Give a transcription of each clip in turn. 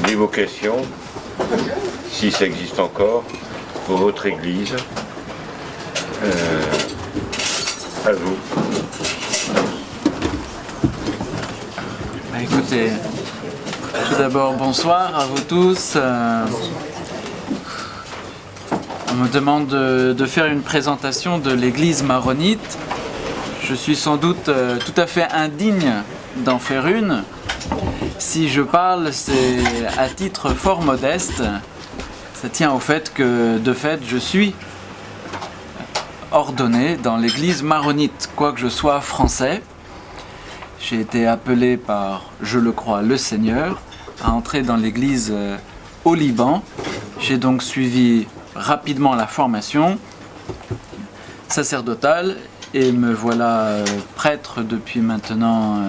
D'évocation, si ça existe encore, pour votre Église. À vous. Écoutez, tout d'abord bonsoir à vous tous. On me demande de faire une présentation de l'Église maronite. Je suis sans doute tout à fait indigne d'en faire une. Si je parle, c'est à titre fort modeste. Ça tient au fait que, de fait, je suis ordonné dans l'église maronite, quoique je sois français. J'ai été appelé par, je le crois, le Seigneur, à entrer dans l'église au Liban. J'ai donc suivi rapidement la formation sacerdotale et me voilà prêtre depuis maintenant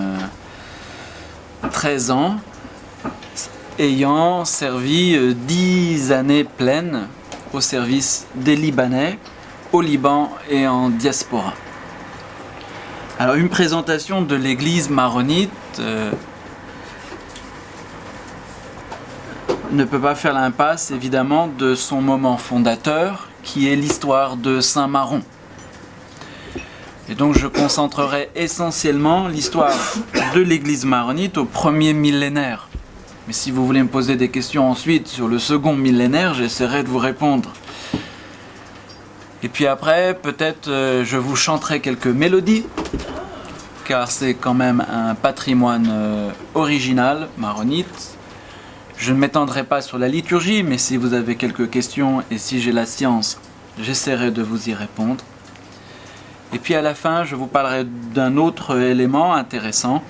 13 ans, ayant servi 10 années pleines au service des Libanais, au Liban et en diaspora. Alors une présentation de l'église maronite ne peut pas faire l'impasse évidemment de son moment fondateur qui est l'histoire de Saint Maron. Et donc je concentrerai essentiellement l'histoire de l'église maronite au premier millénaire. Mais si vous voulez me poser des questions ensuite sur le second millénaire, j'essaierai de vous répondre. Et puis après, peut-être je vous chanterai quelques mélodies, car c'est quand même un patrimoine original maronite. Je ne m'étendrai pas sur la liturgie, mais si vous avez quelques questions et si j'ai la science, j'essaierai de vous y répondre. Et puis à la fin, je vous parlerai d'un autre élément intéressant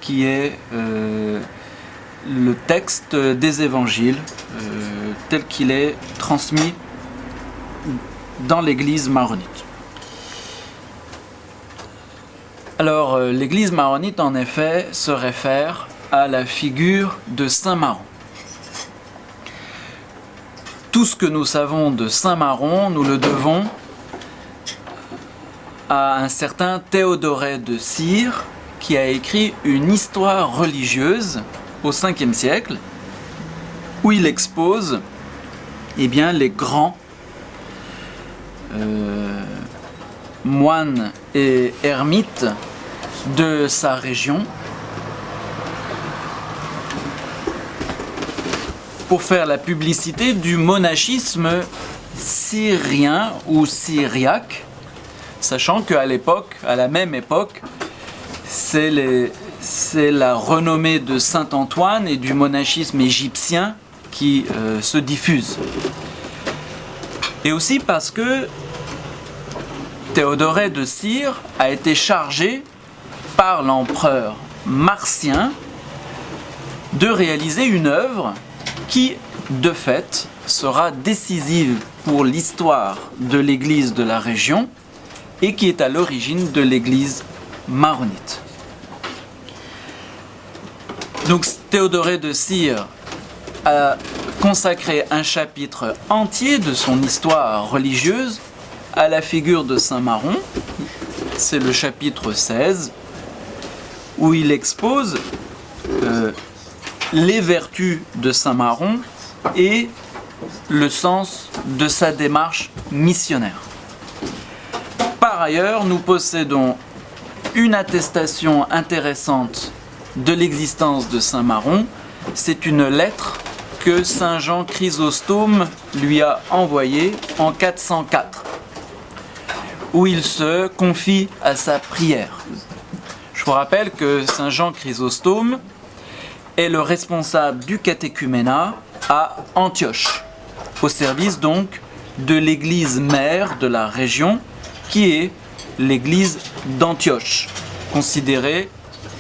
qui est le texte des évangiles tel qu'il est transmis dans l'église maronite. Alors, l'église maronite, en effet, se réfère à la figure de Saint Maron. Tout ce que nous savons de Saint Maron, nous le devons à un certain Théodoré de Cire qui a écrit une histoire religieuse au 5e siècle où il expose les grands moines et ermites de sa région pour faire la publicité du monachisme syrien ou syriaque, sachant qu'à l'époque, à la même époque, c'est la renommée de Saint Antoine et du monachisme égyptien qui se diffuse. Et aussi parce que Théodoré de Cire a été chargé par l'empereur Marcien de réaliser une œuvre qui, de fait, sera décisive pour l'histoire de l'église de la région et qui est à l'origine de l'église maronite. Donc Théodoré de Cire a consacré un chapitre entier de son histoire religieuse à la figure de Saint Maron. C'est le chapitre 16 où il expose les vertus de Saint Maron et le sens de sa démarche missionnaire. Par ailleurs, nous possédons une attestation intéressante de l'existence de Saint Maron. C'est une lettre que Saint Jean Chrysostome lui a envoyée en 404, où il se confie à sa prière. Je vous rappelle que Saint Jean Chrysostome est le responsable du catéchuménat à Antioche, au service donc de l'église mère de la région, qui est l'église d'Antioche, considérée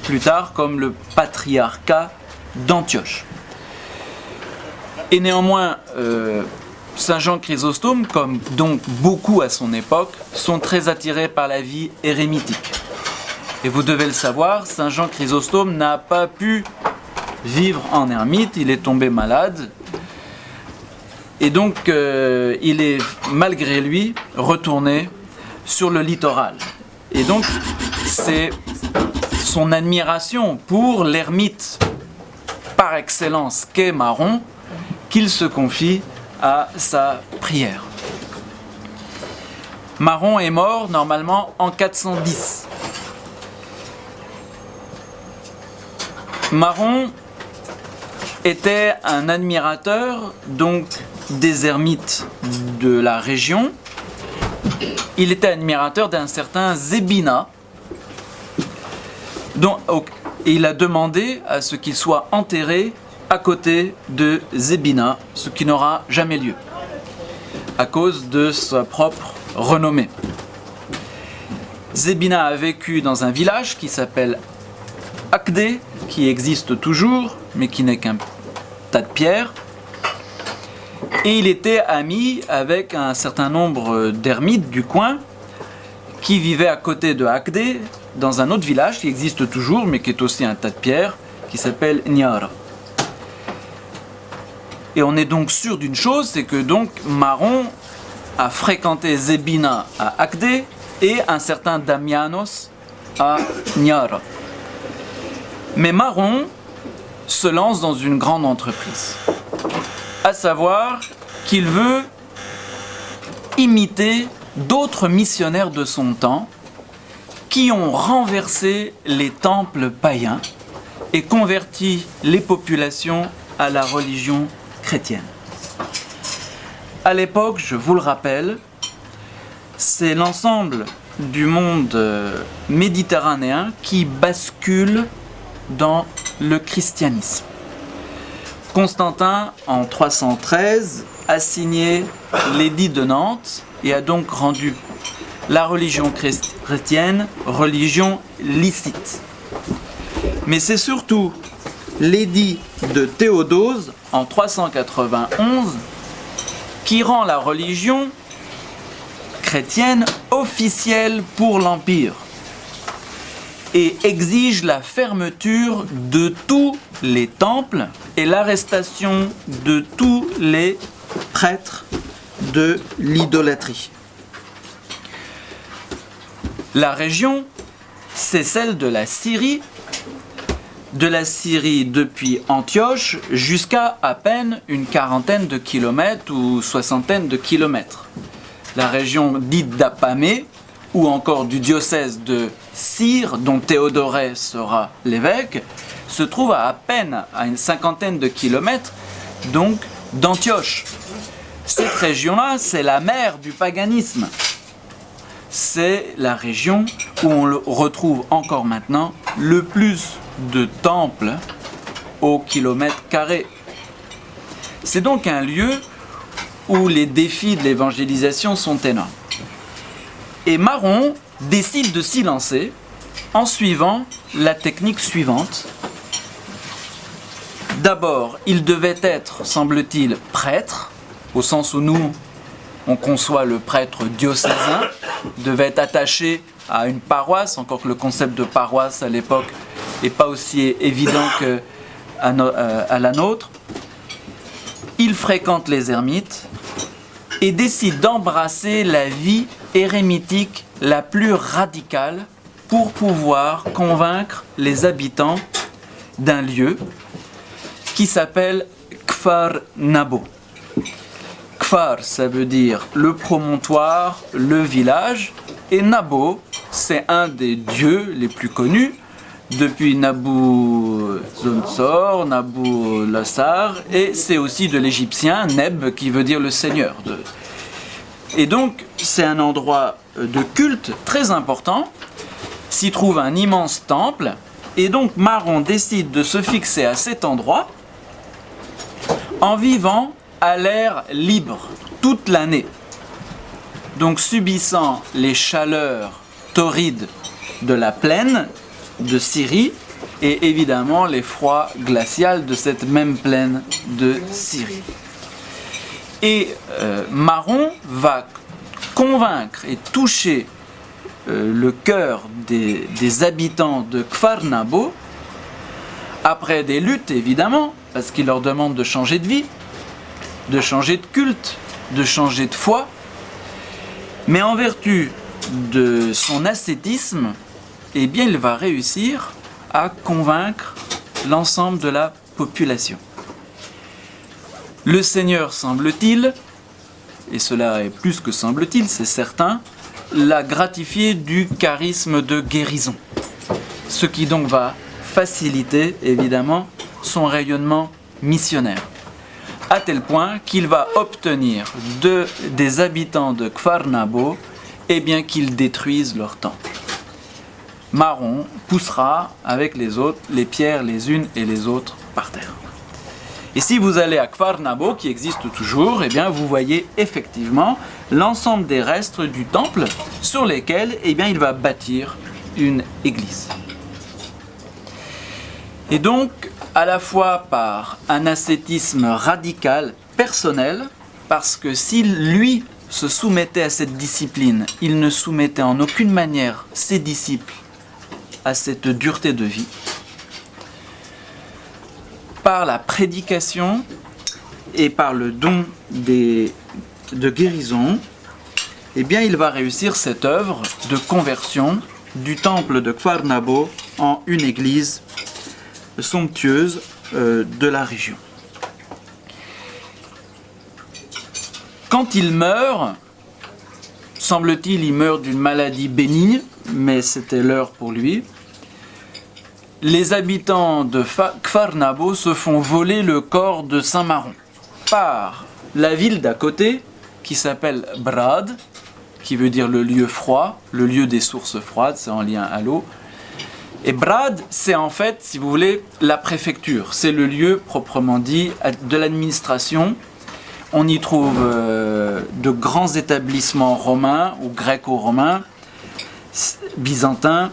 plus tard comme le patriarcat d'Antioche. Et néanmoins, Saint Jean Chrysostome, comme donc beaucoup à son époque, sont très attirés par la vie érémitique. Et vous devez le savoir, Saint Jean Chrysostome n'a pas pu vivre en ermite, il est tombé malade. Et donc, il est, malgré lui, retourné sur le littoral. Et donc, c'est son admiration pour l'ermite par excellence qu'est Maron, qu'il se confie à sa prière. Maron est mort normalement en 410. Maron était un admirateur donc des ermites de la région. Il était admirateur d'un certain Zébina, et il a demandé à ce qu'il soit enterré à côté de Zébina, ce qui n'aura jamais lieu, à cause de sa propre renommée. Zébina a vécu dans un village qui s'appelle Akdé, qui existe toujours, mais qui n'est qu'un tas de pierres. Et il était ami avec un certain nombre d'ermites du coin qui vivaient à côté de Akdé, dans un autre village qui existe toujours, mais qui est aussi un tas de pierres, qui s'appelle Nyara. Et on est donc sûr d'une chose, c'est que donc Maron a fréquenté Zébina à Akdé et un certain Damianos à Nyara. Mais Maron se lance dans une grande entreprise, à savoir qu'il veut imiter d'autres missionnaires de son temps qui ont renversé les temples païens et converti les populations à la religion chrétienne. À l'époque, je vous le rappelle, c'est l'ensemble du monde méditerranéen qui bascule dans le christianisme. Constantin, en 313, a signé l'édit de Nantes et a donc rendu la religion chrétienne religion licite. Mais c'est surtout l'édit de Théodose, en 391, qui rend la religion chrétienne officielle pour l'Empire et exige la fermeture de tous les temples et l'arrestation de tous les prêtres de l'idolâtrie. La région, c'est celle de la Syrie depuis Antioche jusqu'à à peine une quarantaine de kilomètres ou soixantaine de kilomètres. La région dite d'Apamée, ou encore du diocèse de Cire, dont Théodorée sera l'évêque, se trouve à peine à une cinquantaine de kilomètres donc d'Antioche. Cette région-là, c'est la mère du paganisme. C'est la région où on retrouve encore maintenant le plus de temples au kilomètre carré. C'est donc un lieu où les défis de l'évangélisation sont énormes. Et Maron décide de s'y lancer en suivant la technique suivante. D'abord, il devait être, semble-t-il, prêtre, au sens où nous, on conçoit le prêtre diocésain, devait être attaché à une paroisse, encore que le concept de paroisse à l'époque n'est pas aussi évident qu'à la nôtre. Il fréquente les ermites et décide d'embrasser la vie érémitique la plus radicale pour pouvoir convaincre les habitants d'un lieu qui s'appelle Kfar Nabo. Kfar, ça veut dire le promontoire, le village, et Nabo, c'est un des dieux les plus connus depuis Nabucodonosor, Nabolassar, et c'est aussi de l'égyptien Neb qui veut dire le seigneur. Et donc c'est un endroit de culte très important, s'y trouve un immense temple, et donc Maron décide de se fixer à cet endroit en vivant à l'air libre toute l'année, donc subissant les chaleurs torrides de la plaine de Syrie et évidemment les froids glaciaux de cette même plaine de Syrie. Et Maron va convaincre et toucher le cœur des habitants de Kfar Nabo, après des luttes évidemment, parce qu'il leur demande de changer de vie, de changer de culte, de changer de foi, mais en vertu de son ascétisme, eh bien il va réussir à convaincre l'ensemble de la population. Le Seigneur, semble-t-il, et cela est plus que semble-t-il, c'est certain, l'a gratifié du charisme de guérison. Ce qui donc va faciliter, évidemment, son rayonnement missionnaire. À tel point qu'il va obtenir des habitants de Kfar Nabo qu'ils détruisent leur temple. Maron poussera avec les autres les pierres les unes et les autres par terre. Et si vous allez à Kfar Nabo, qui existe toujours, vous voyez effectivement l'ensemble des restes du temple sur lesquels il va bâtir une église. Et donc, à la fois par un ascétisme radical, personnel, parce que s'il, lui, se soumettait à cette discipline, il ne soumettait en aucune manière ses disciples à cette dureté de vie. Par la prédication et par le don de guérison, il va réussir cette œuvre de conversion du temple de Kfar Nabo en une église somptueuse de la région. Quand il meurt, semble-t-il, il meurt d'une maladie bénigne, mais c'était l'heure pour lui. Les habitants de Kfar Nabo se font voler le corps de Saint Maron par la ville d'à côté, qui s'appelle Brad, qui veut dire le lieu froid, le lieu des sources froides, c'est en lien à l'eau. Et Brad, c'est en fait, si vous voulez, la préfecture. C'est le lieu, proprement dit, de l'administration. On y trouve de grands établissements romains ou gréco-romains, byzantins.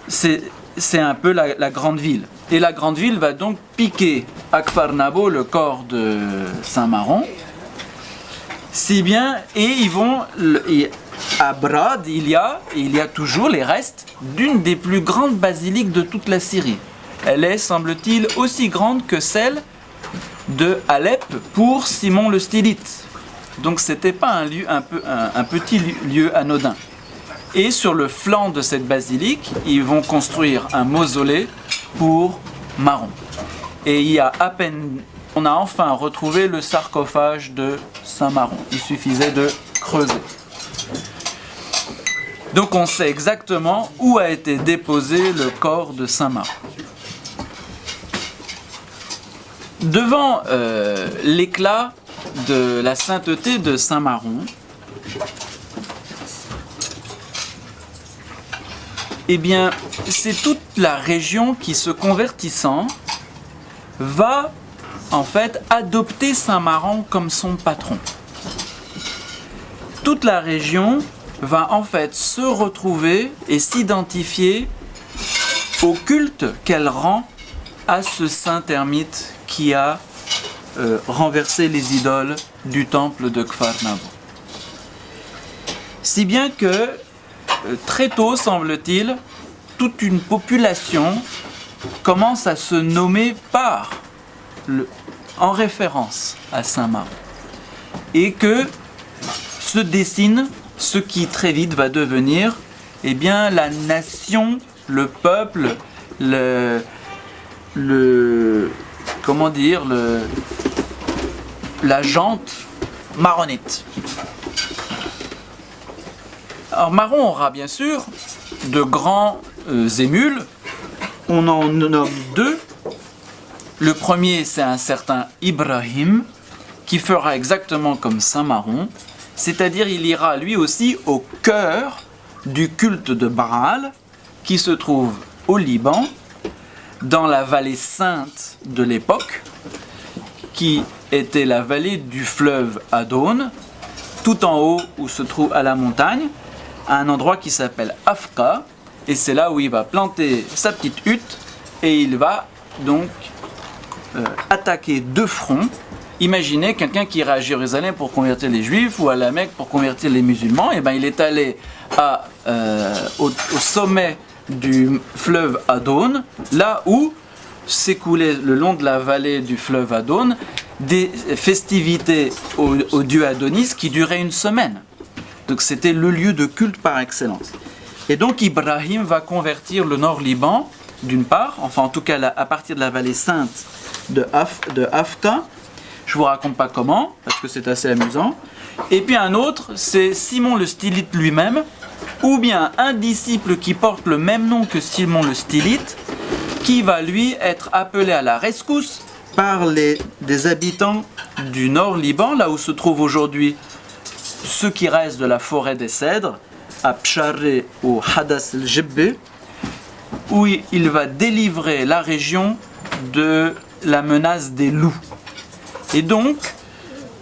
C'est un peu la grande ville. Et la grande ville va donc piquer à Kfar Nabo le corps de Saint Maron. Si bien, et ils vont... À Brad, il y a toujours les restes d'une des plus grandes basiliques de toute la Syrie. Elle est, semble-t-il, aussi grande que celle de Alep pour Simon le Stylite. Donc c'était pas un petit lieu anodin. Et sur le flanc de cette basilique, ils vont construire un mausolée pour Maron. Et on a enfin retrouvé le sarcophage de Saint Maron. Il suffisait de creuser. Donc on sait exactement où a été déposé le corps de Saint Maron. Devant l'éclat de la sainteté de Saint Maron, c'est toute la région qui, se convertissant, va en fait adopter Saint Maron comme son patron. Toute la région va en fait se retrouver et s'identifier au culte qu'elle rend à ce saint ermite qui a renversé les idoles du temple de Kfar Nabo. Si bien que très tôt, semble-t-il, toute une population commence à se nommer en référence à Saint Maron. Et que se dessine ce qui très vite va devenir la nation, le peuple, la gente maronite. Alors Maron aura bien sûr de grands émules. On en nomme deux. Le premier, c'est un certain Ibrahim, qui fera exactement comme Saint Maron, c'est-à-dire il ira lui aussi au cœur du culte de Baal, qui se trouve au Liban, dans la vallée sainte de l'époque, qui était la vallée du fleuve Adon, tout en haut où se trouve à la montagne, à un endroit qui s'appelle Afka, et c'est là où il va planter sa petite hutte, et il va donc attaquer de front. Imaginez quelqu'un qui irait à Jérusalem pour convertir les Juifs ou à la Mecque pour convertir les musulmans. Il est allé au sommet du fleuve Adon, là où s'écoulaient le long de la vallée du fleuve Adon des festivités au dieu Adonis qui duraient une semaine. Donc c'était le lieu de culte par excellence. Et donc Ibrahim va convertir le nord Liban, d'une part, enfin en tout cas à partir de la vallée sainte de Afka. Je vous raconte pas comment, parce que c'est assez amusant. Et puis un autre, c'est Simon le Stylite lui-même, ou bien un disciple qui porte le même nom que Simon le Stylite, qui va lui être appelé à la rescousse par des habitants du nord Liban, là où se trouve aujourd'hui ce qui reste de la forêt des cèdres, à Psharé ou Hadas el-Jebbe, où il va délivrer la région de la menace des loups. Et donc,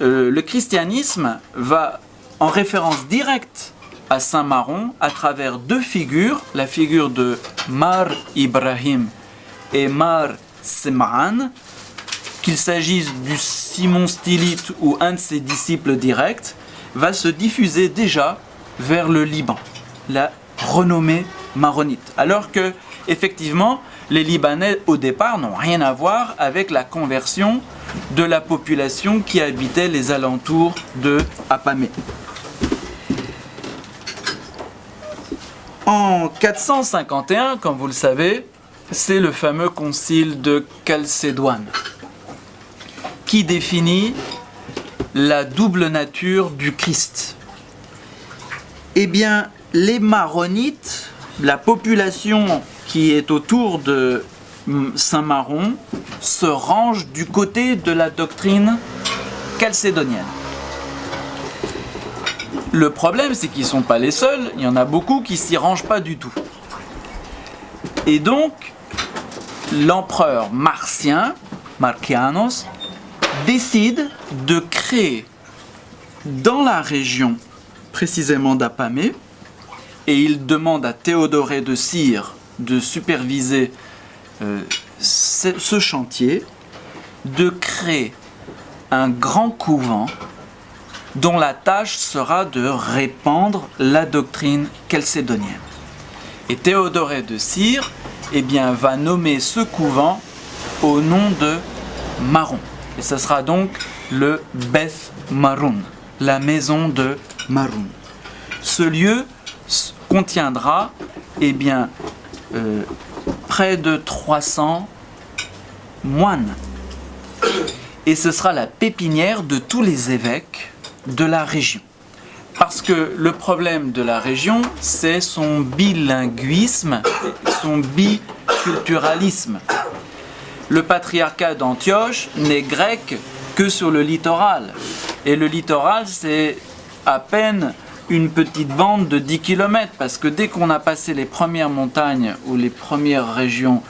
le christianisme va en référence directe à Saint-Maron à travers deux figures, la figure de Mar Ibrahim et Mar Sim'an, qu'il s'agisse du Simon Stylite ou un de ses disciples directs, va se diffuser déjà vers le Liban, la renommée maronite. Alors que, effectivement, les Libanais au départ n'ont rien à voir avec la conversion de la population qui habitait les alentours de Apamé. En 451, comme vous le savez, c'est le fameux concile de Chalcédoine qui définit la double nature du Christ. Eh bien, les Maronites, la population qui est autour de Saint-Maron, se range du côté de la doctrine chalcédonienne. Le problème, c'est qu'ils ne sont pas les seuls, il y en a beaucoup qui ne s'y rangent pas du tout. Et donc, l'empereur Marcien, Marcianos, décide de créer dans la région, précisément d'Apamé, et il demande à Théodoré de Cire de superviser ce chantier, de créer un grand couvent dont la tâche sera de répandre la doctrine chalcédonienne. Et Théodoré de Cire va nommer ce couvent au nom de Maron. Et ce sera donc le Beth Maroun, la maison de Maroun. Ce lieu contiendra près de 300 moines. Et ce sera la pépinière de tous les évêques de la région. Parce que le problème de la région, c'est son bilinguisme, son biculturalisme. Le patriarcat d'Antioche n'est grec que sur le littoral. Et le littoral, c'est à peine une petite bande de 10 km, parce que dès qu'on a passé les premières montagnes ou les premières régions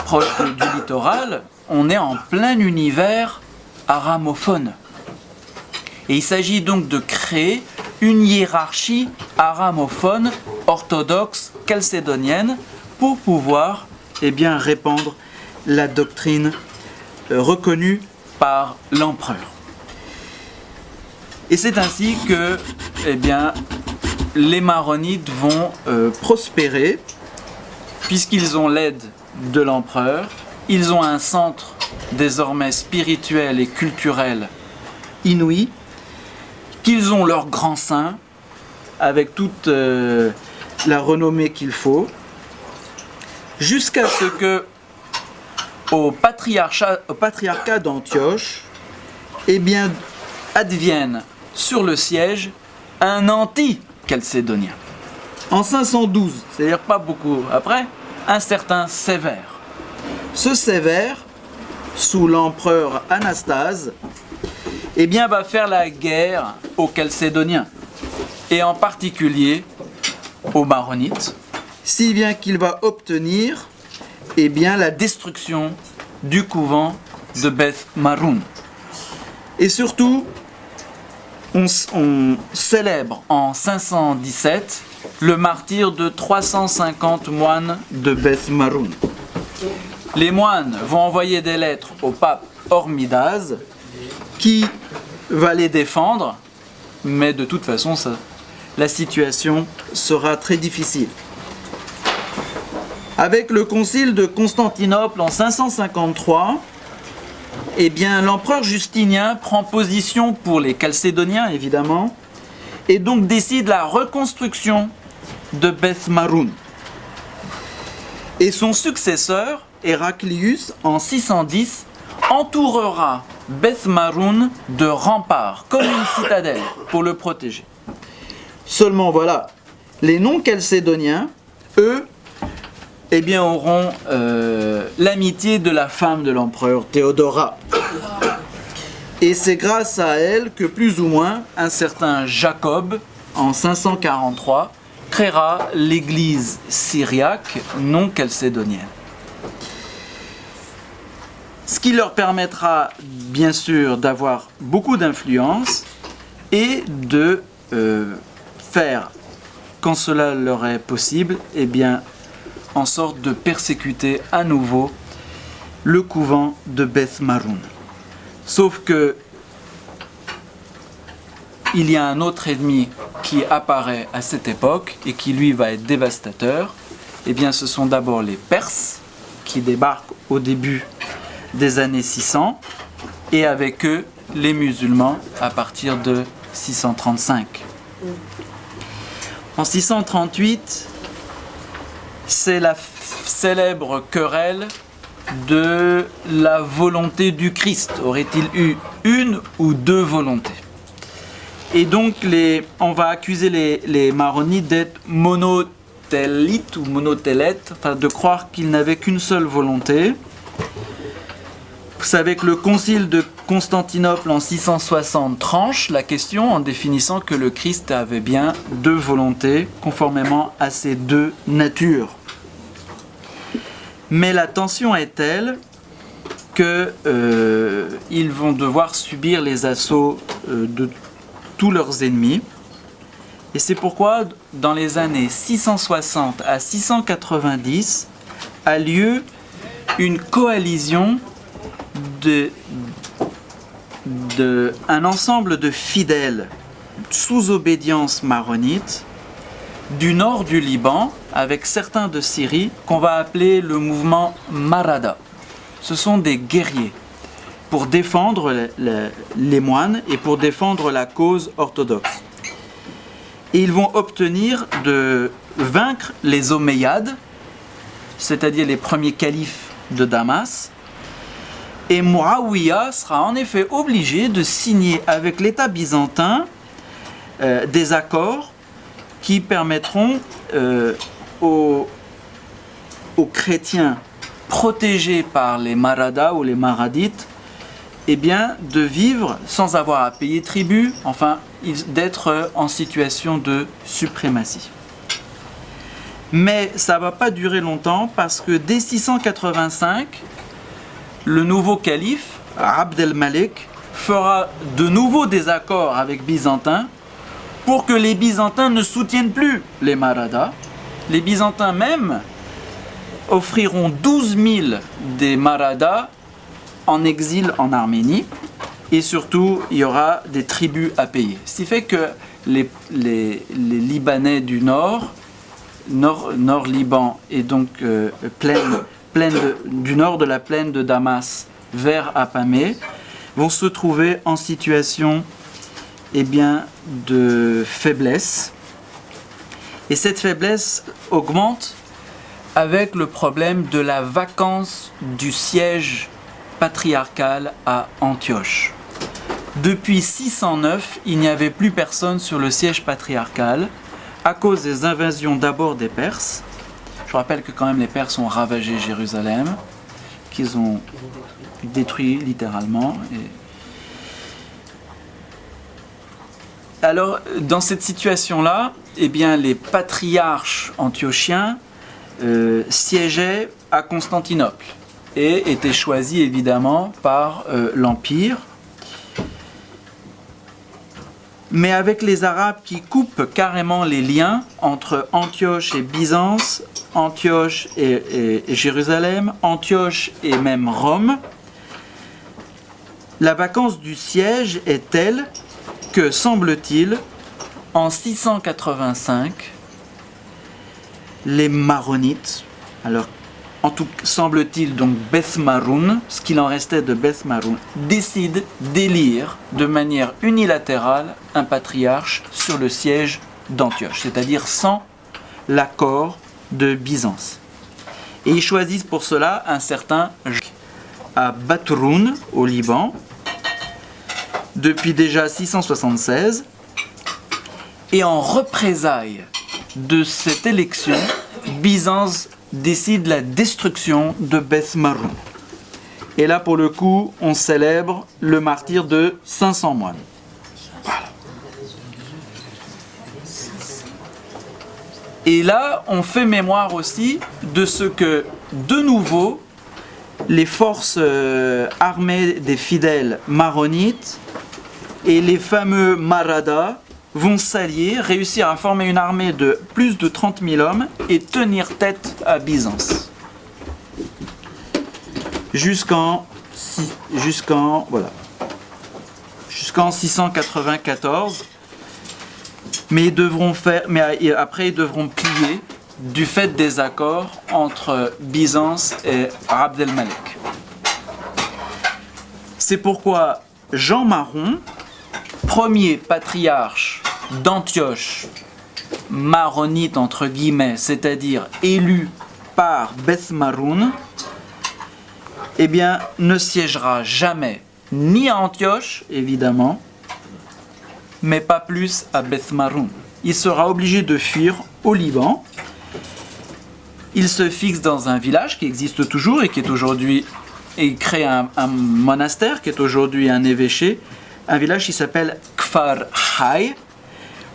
proches du littoral, on est en plein univers aramophone. Et il s'agit donc de créer une hiérarchie aramophone orthodoxe chalcédonienne pour pouvoir répandre la doctrine reconnue par l'empereur. Et c'est ainsi que les Maronites vont prospérer, puisqu'ils ont l'aide de l'empereur, ils ont un centre désormais spirituel et culturel inouï, qu'ils ont leur grand saint, avec toute la renommée qu'il faut, jusqu'à ce que au patriarcat d'Antioche, advienne sur le siège un anti-chalcédonien. En 512, c'est-à-dire pas beaucoup après, un certain Sévère. Ce Sévère, sous l'empereur Anastase, va faire la guerre aux Chalcédoniens, et en particulier aux Maronites, si bien qu'il va obtenir la destruction du couvent de Beth Maroun. Et surtout, on célèbre en 517 le martyre de 350 moines de Beth Maroun. Les moines vont envoyer des lettres au pape Hormidaz, qui va les défendre, mais de toute façon, la situation sera très difficile. Avec le concile de Constantinople en 553, l'empereur Justinien prend position pour les Chalcédoniens, évidemment, et donc décide la reconstruction de Beth Maroun. Et son successeur, Héraclius, en 610, entourera Beth Maroun de remparts, comme une citadelle, pour le protéger. Seulement voilà, les non-chalcédoniens, eux, eh bien, auront l'amitié de la femme de l'empereur Théodora. Et c'est grâce à elle que plus ou moins un certain Jacob, en 543, créera l'église syriaque non-chalcédonienne. Ce qui leur permettra bien sûr d'avoir beaucoup d'influence et de faire, quand cela leur est possible, eh bien, en sorte de persécuter à nouveau le couvent de Beth Maroun. Sauf que il y a un autre ennemi qui apparaît à cette époque et qui lui va être dévastateur. Eh bien, ce sont d'abord les Perses qui débarquent au début des années 600 et avec eux les musulmans à partir de 635. En 638, c'est la célèbre querelle de la volonté du Christ. Aurait-il eu une ou deux volontés? Et donc on va accuser les maronites d'être monothélites ou monotélètes, enfin de croire qu'ils n'avaient qu'une seule volonté. Vous savez que le concile de Constantinople en 660 tranche la question en définissant que le Christ avait bien deux volontés conformément à ses deux natures. Mais la tension est telle qu'ils vont devoir subir les assauts de tous leurs ennemis. Et c'est pourquoi, dans les années 660 à 690, a lieu une coalition un ensemble de fidèles sous obédience maronite du nord du Liban avec certains de Syrie qu'on va appeler le mouvement Marada. Ce sont des guerriers pour défendre les moines et pour défendre la cause orthodoxe. Et ils vont obtenir de vaincre les Omeyyades, c'est-à-dire les premiers califes de Damas. Et Muawiyah sera en effet obligé de signer avec l'État byzantin des accords qui permettront aux chrétiens protégés par les Maradas ou les Maradites eh bien, de vivre sans avoir à payer tribut, enfin d'être en situation de suprématie. Mais ça ne va pas durer longtemps parce que dès 685, le nouveau calife, Abd el-Malik, fera de nouveau des accords avec Byzantins pour que les Byzantins ne soutiennent plus les Maradas. Les Byzantins même offriront 12 000 des Maradas en exil en Arménie et surtout il y aura des tributs à payer. Ce qui fait que les Libanais du nord Liban et donc du nord de la plaine de Damas vers Apamé vont se trouver en situation eh bien, de faiblesse. Et cette faiblesse augmente avec le problème de la vacance du siège patriarcal à Antioche. Depuis 609, il n'y avait plus personne sur le siège patriarcal à cause des invasions d'abord des Perses. Je rappelle que quand même les Perses ont ravagé Jérusalem, qu'ils ont détruit littéralement. Alors, dans cette situation-là, eh bien, les patriarches antiochiens siégeaient à Constantinople et étaient choisis évidemment par l'Empire. Mais avec les Arabes qui coupent carrément les liens entre Antioche et Byzance, Antioche et Jérusalem, Antioche et même Rome, la vacance du siège est telle que, semble-t-il, en 685, les Maronites, alors en tout semble-t-il donc Beth Maroun, ce qu'il en restait de Beth Maroun, décident d'élire de manière unilatérale un patriarche sur le siège d'Antioche, c'est-à-dire sans l'accord de Byzance. Et ils choisissent pour cela un certain à Batroun, au Liban, depuis déjà 676. Et en représailles de cette élection, Byzance décide la destruction de Beth Maroun. Et là, pour le coup, on célèbre le martyre de 500 moines. Voilà. Et là, on fait mémoire aussi de ce que, de nouveau, les forces armées des fidèles maronites et les fameux Maradas vont s'allier, réussir à former une armée de plus de 30 000 hommes et tenir tête à Byzance. Jusqu'en 694. Mais après ils devront plier du fait des accords entre Byzance et Abd el-Malek. C'est pourquoi Jean Maron, premier patriarche d'Antioche, maronite entre guillemets, c'est-à-dire élu par Beth Maroun, eh bien, ne siégera jamais ni à Antioche, évidemment, mais pas plus à Beth Maroun. Il sera obligé de fuir au Liban. Il se fixe dans un village qui existe toujours et qui est aujourd'hui, et crée un monastère qui est aujourd'hui un évêché, un village qui s'appelle Kfar Hay,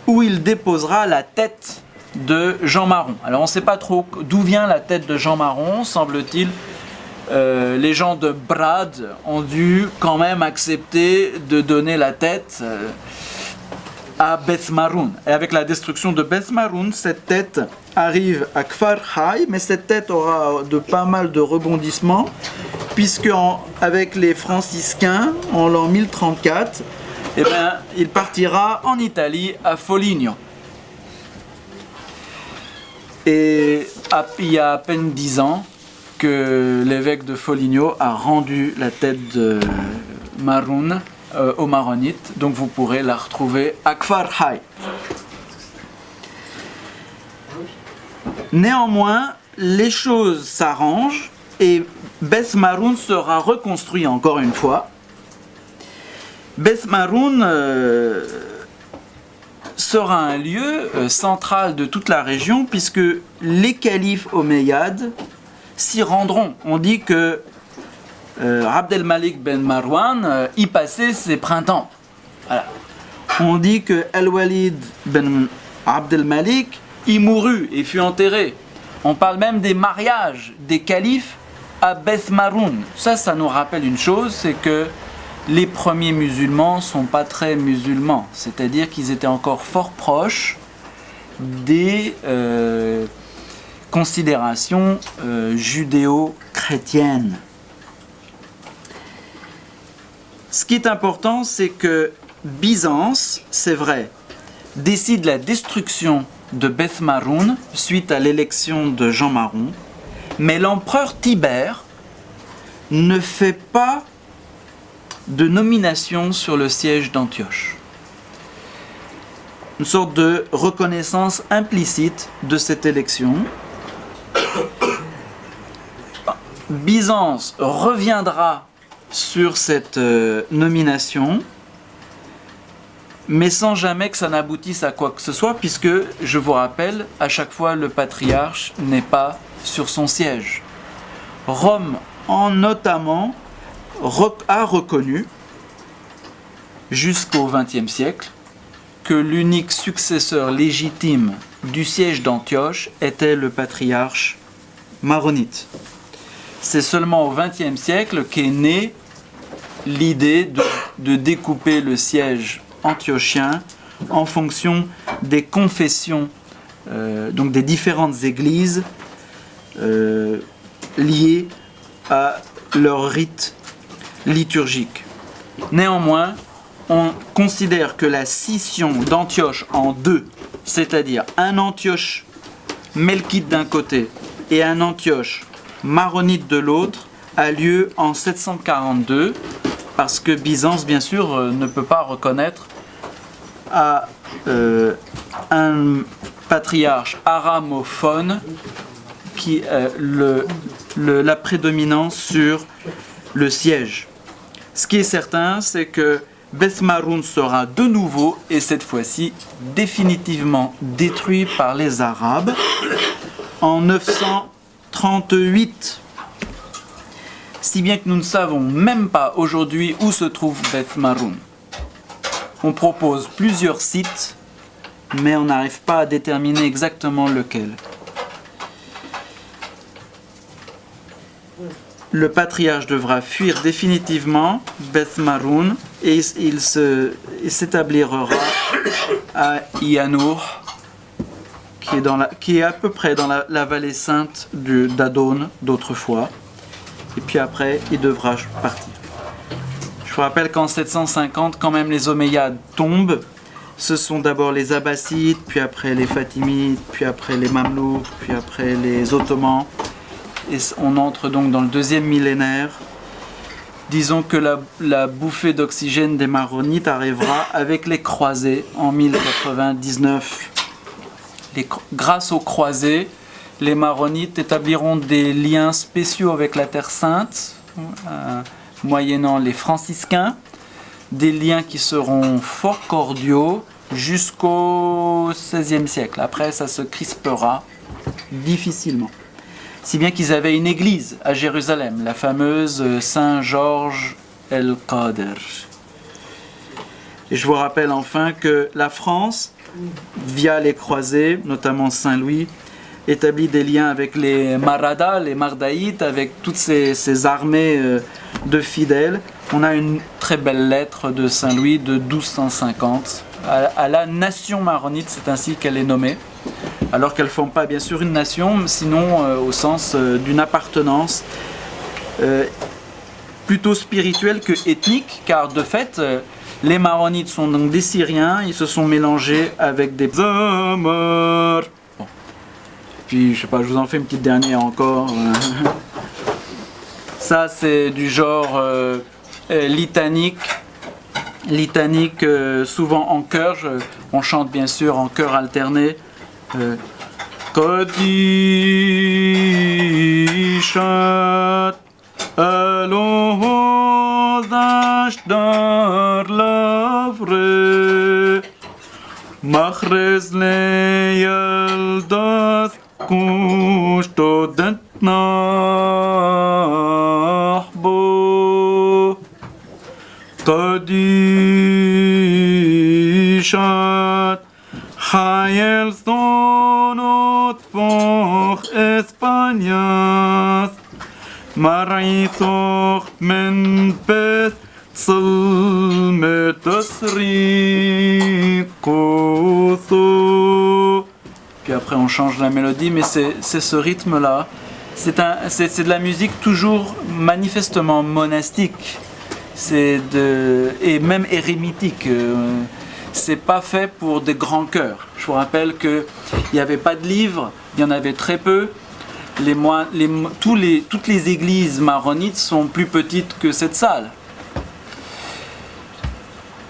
où il déposera la tête de Jean Maron. Alors on ne sait pas trop d'où vient la tête de Jean Maron, semble-t-il. Les gens de Brad ont dû quand même accepter de donner la tête à Beth Maroun. Et avec la destruction de Beth Maroun, cette tête arrive à Kfar Hay, mais cette tête aura pas mal de rebondissements, puisque avec les franciscains, en l'an 1034, eh bien, il partira en Italie, à Foligno. Et il y a à peine 10 ans, que l'évêque de Foligno a rendu la tête de Maroun aux Maronites, donc vous pourrez la retrouver à Kfar Hay. Néanmoins, les choses s'arrangent et Beth Maroun sera reconstruit encore une fois. Beth Maroun sera un lieu central de toute la région puisque les califes omeyyades s'y rendront. On dit que Abd el-Malik ben Marwan y passait ses printemps. Voilà. On dit que Al-Walid ben Abd el-Malik y mourut et fut enterré. On parle même des mariages des califes à Beth Maroun. Ça nous rappelle une chose, c'est que les premiers musulmans sont pas très musulmans. C'est-à-dire qu'ils étaient encore fort proches des considérations judéo-chrétiennes. Ce qui est important, c'est que Byzance, c'est vrai, décide la destruction de Beth Maroun suite à l'élection de Jean Maron, mais l'empereur Tibère ne fait pas de nomination sur le siège d'Antioche. Une sorte de reconnaissance implicite de cette élection. Byzance reviendra sur cette nomination, mais sans jamais que ça n'aboutisse à quoi que ce soit, puisque, je vous rappelle, à chaque fois le patriarche n'est pas sur son siège. Rome, notamment, a reconnu, jusqu'au XXe siècle, que l'unique successeur légitime du siège d'Antioche était le patriarche maronite. C'est seulement au XXe siècle qu'est née l'idée de découper le siège antiochien en fonction des confessions, donc des différentes églises liées à leur rite liturgique. Néanmoins, on considère que la scission d'Antioche en deux, c'est-à-dire un Antioche melkite d'un côté et un Antioche maronite de l'autre, a lieu en 742, parce que Byzance, bien sûr, ne peut pas reconnaître à un patriarche aramophone la prédominance sur le siège. Ce qui est certain, c'est que Beth Maroun sera de nouveau, et cette fois-ci définitivement détruit par les Arabes en 938. Si bien que nous ne savons même pas aujourd'hui où se trouve Beth Maroun. On propose plusieurs sites, mais on n'arrive pas à déterminer exactement lequel. Le patriarche devra fuir définitivement Beth Maroun et il s'établira à Yanour, qui est à peu près dans la vallée sainte d'Adon d'autrefois. Et puis après, il devra partir. Je vous rappelle qu'en 750, quand même, les Omeyyades tombent. Ce sont d'abord les Abbassides, puis après les Fatimides, puis après les Mamelouks, puis après les Ottomans. Et on entre donc dans le deuxième millénaire. Disons que la bouffée d'oxygène des Maronites arrivera avec les croisés en 1099. Grâce aux croisés, les Maronites établiront des liens spéciaux avec la Terre Sainte, moyennant les franciscains, des liens qui seront fort cordiaux jusqu'au XVIe siècle. Après, ça se crispera difficilement. Si bien qu'ils avaient une église à Jérusalem, la fameuse Saint-Georges el-Qader. Et je vous rappelle enfin que la France, via les croisés, notamment Saint-Louis, établit des liens avec les Maradas, les Mardaïtes, avec toutes ces armées de fidèles. On a une très belle lettre de Saint-Louis de 1250 à la nation maronite, c'est ainsi qu'elle est nommée. Alors qu'elles ne font pas bien sûr une nation, sinon au sens d'une appartenance plutôt spirituelle que ethnique, car de fait, les Maronites sont donc des Syriens, ils se sont mélangés avec des Zamar. Bon. Puis je sais pas, je vous en fais une petite dernière encore. Ça c'est du genre litanique. Litanique, souvent en chœur. On chante bien sûr en chœur alterné. Qadishat alohodash dar lavre makhrez leyaldas kushto dentnahbo Qadishat Hayel sonot por España Marisoch men pes salme tasriqoso. Puis après on change la mélodie, mais c'est ce rythme-là. C'est de la musique toujours manifestement monastique. Et même érémitique. C'est pas fait pour des grands chœurs. Je vous rappelle qu'il n'y avait pas de livres, il y en avait très peu. Toutes les églises maronites sont plus petites que cette salle.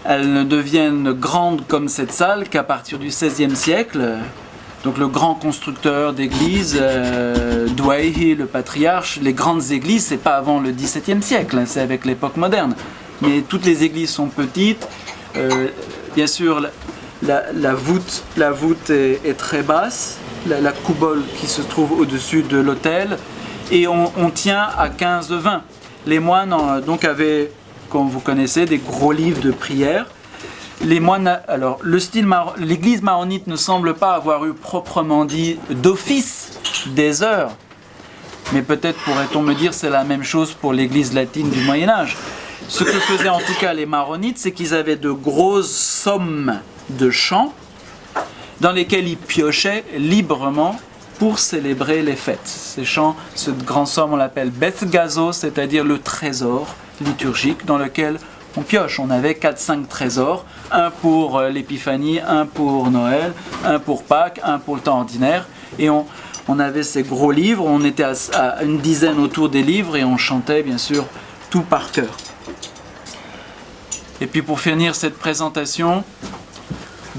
Elles ne deviennent grandes comme cette salle qu'à partir du XVIe siècle. Donc le grand constructeur d'églises, Douaihi, le patriarche, les grandes églises, c'est pas avant le XVIIe siècle, c'est avec l'époque moderne. Mais toutes les églises sont petites. Bien sûr, la voûte est très basse, la coubole qui se trouve au-dessus de l'autel, et on tient à 15-20. Les moines avaient, comme vous connaissez, des gros livres de prière. Les moines, alors l'église maronite ne semble pas avoir eu proprement dit d'office des heures, mais peut-être pourrait-on me dire c'est la même chose pour l'église latine du Moyen-Âge. Ce que faisaient en tout cas les maronites, c'est qu'ils avaient de grosses sommes de chants dans lesquels ils piochaient librement pour célébrer les fêtes. Ces chants, ce grand somme, on l'appelle Beth Gazo, c'est-à-dire le trésor liturgique dans lequel on pioche. On avait 4-5 trésors, un pour l'épiphanie, un pour Noël, un pour Pâques, un pour le temps ordinaire, et on avait ces gros livres, on était à une dizaine autour des livres et on chantait bien sûr tout par cœur. Et puis pour finir cette présentation,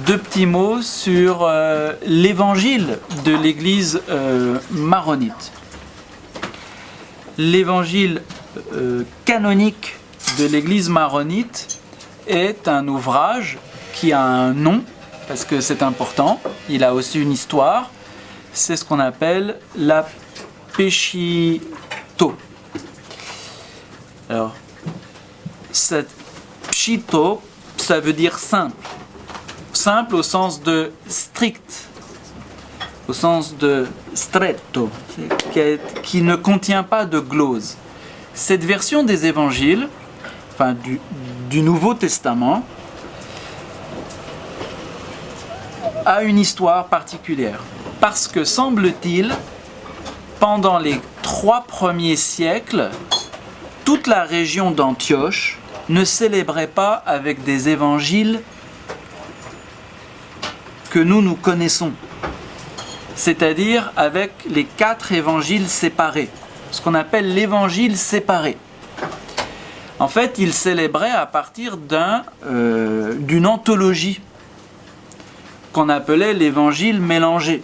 deux petits mots sur l'évangile de l'église maronite. L'évangile canonique de l'église maronite est un ouvrage qui a un nom, parce que c'est important, il a aussi une histoire, c'est ce qu'on appelle la Peshito. Alors, cette Pshito, ça veut dire simple. Simple au sens de strict, au sens de stretto, qui ne contient pas de glose. Cette version des évangiles, enfin du Nouveau Testament, a une histoire particulière. Parce que, semble-t-il, pendant les 3 premiers siècles, toute la région d'Antioche ne célébrait pas avec des évangiles que nous connaissons. C'est-à-dire avec les 4 évangiles séparés. Ce qu'on appelle l'évangile séparé. En fait, ils célébraient à partir d'une anthologie qu'on appelait l'évangile mélangé,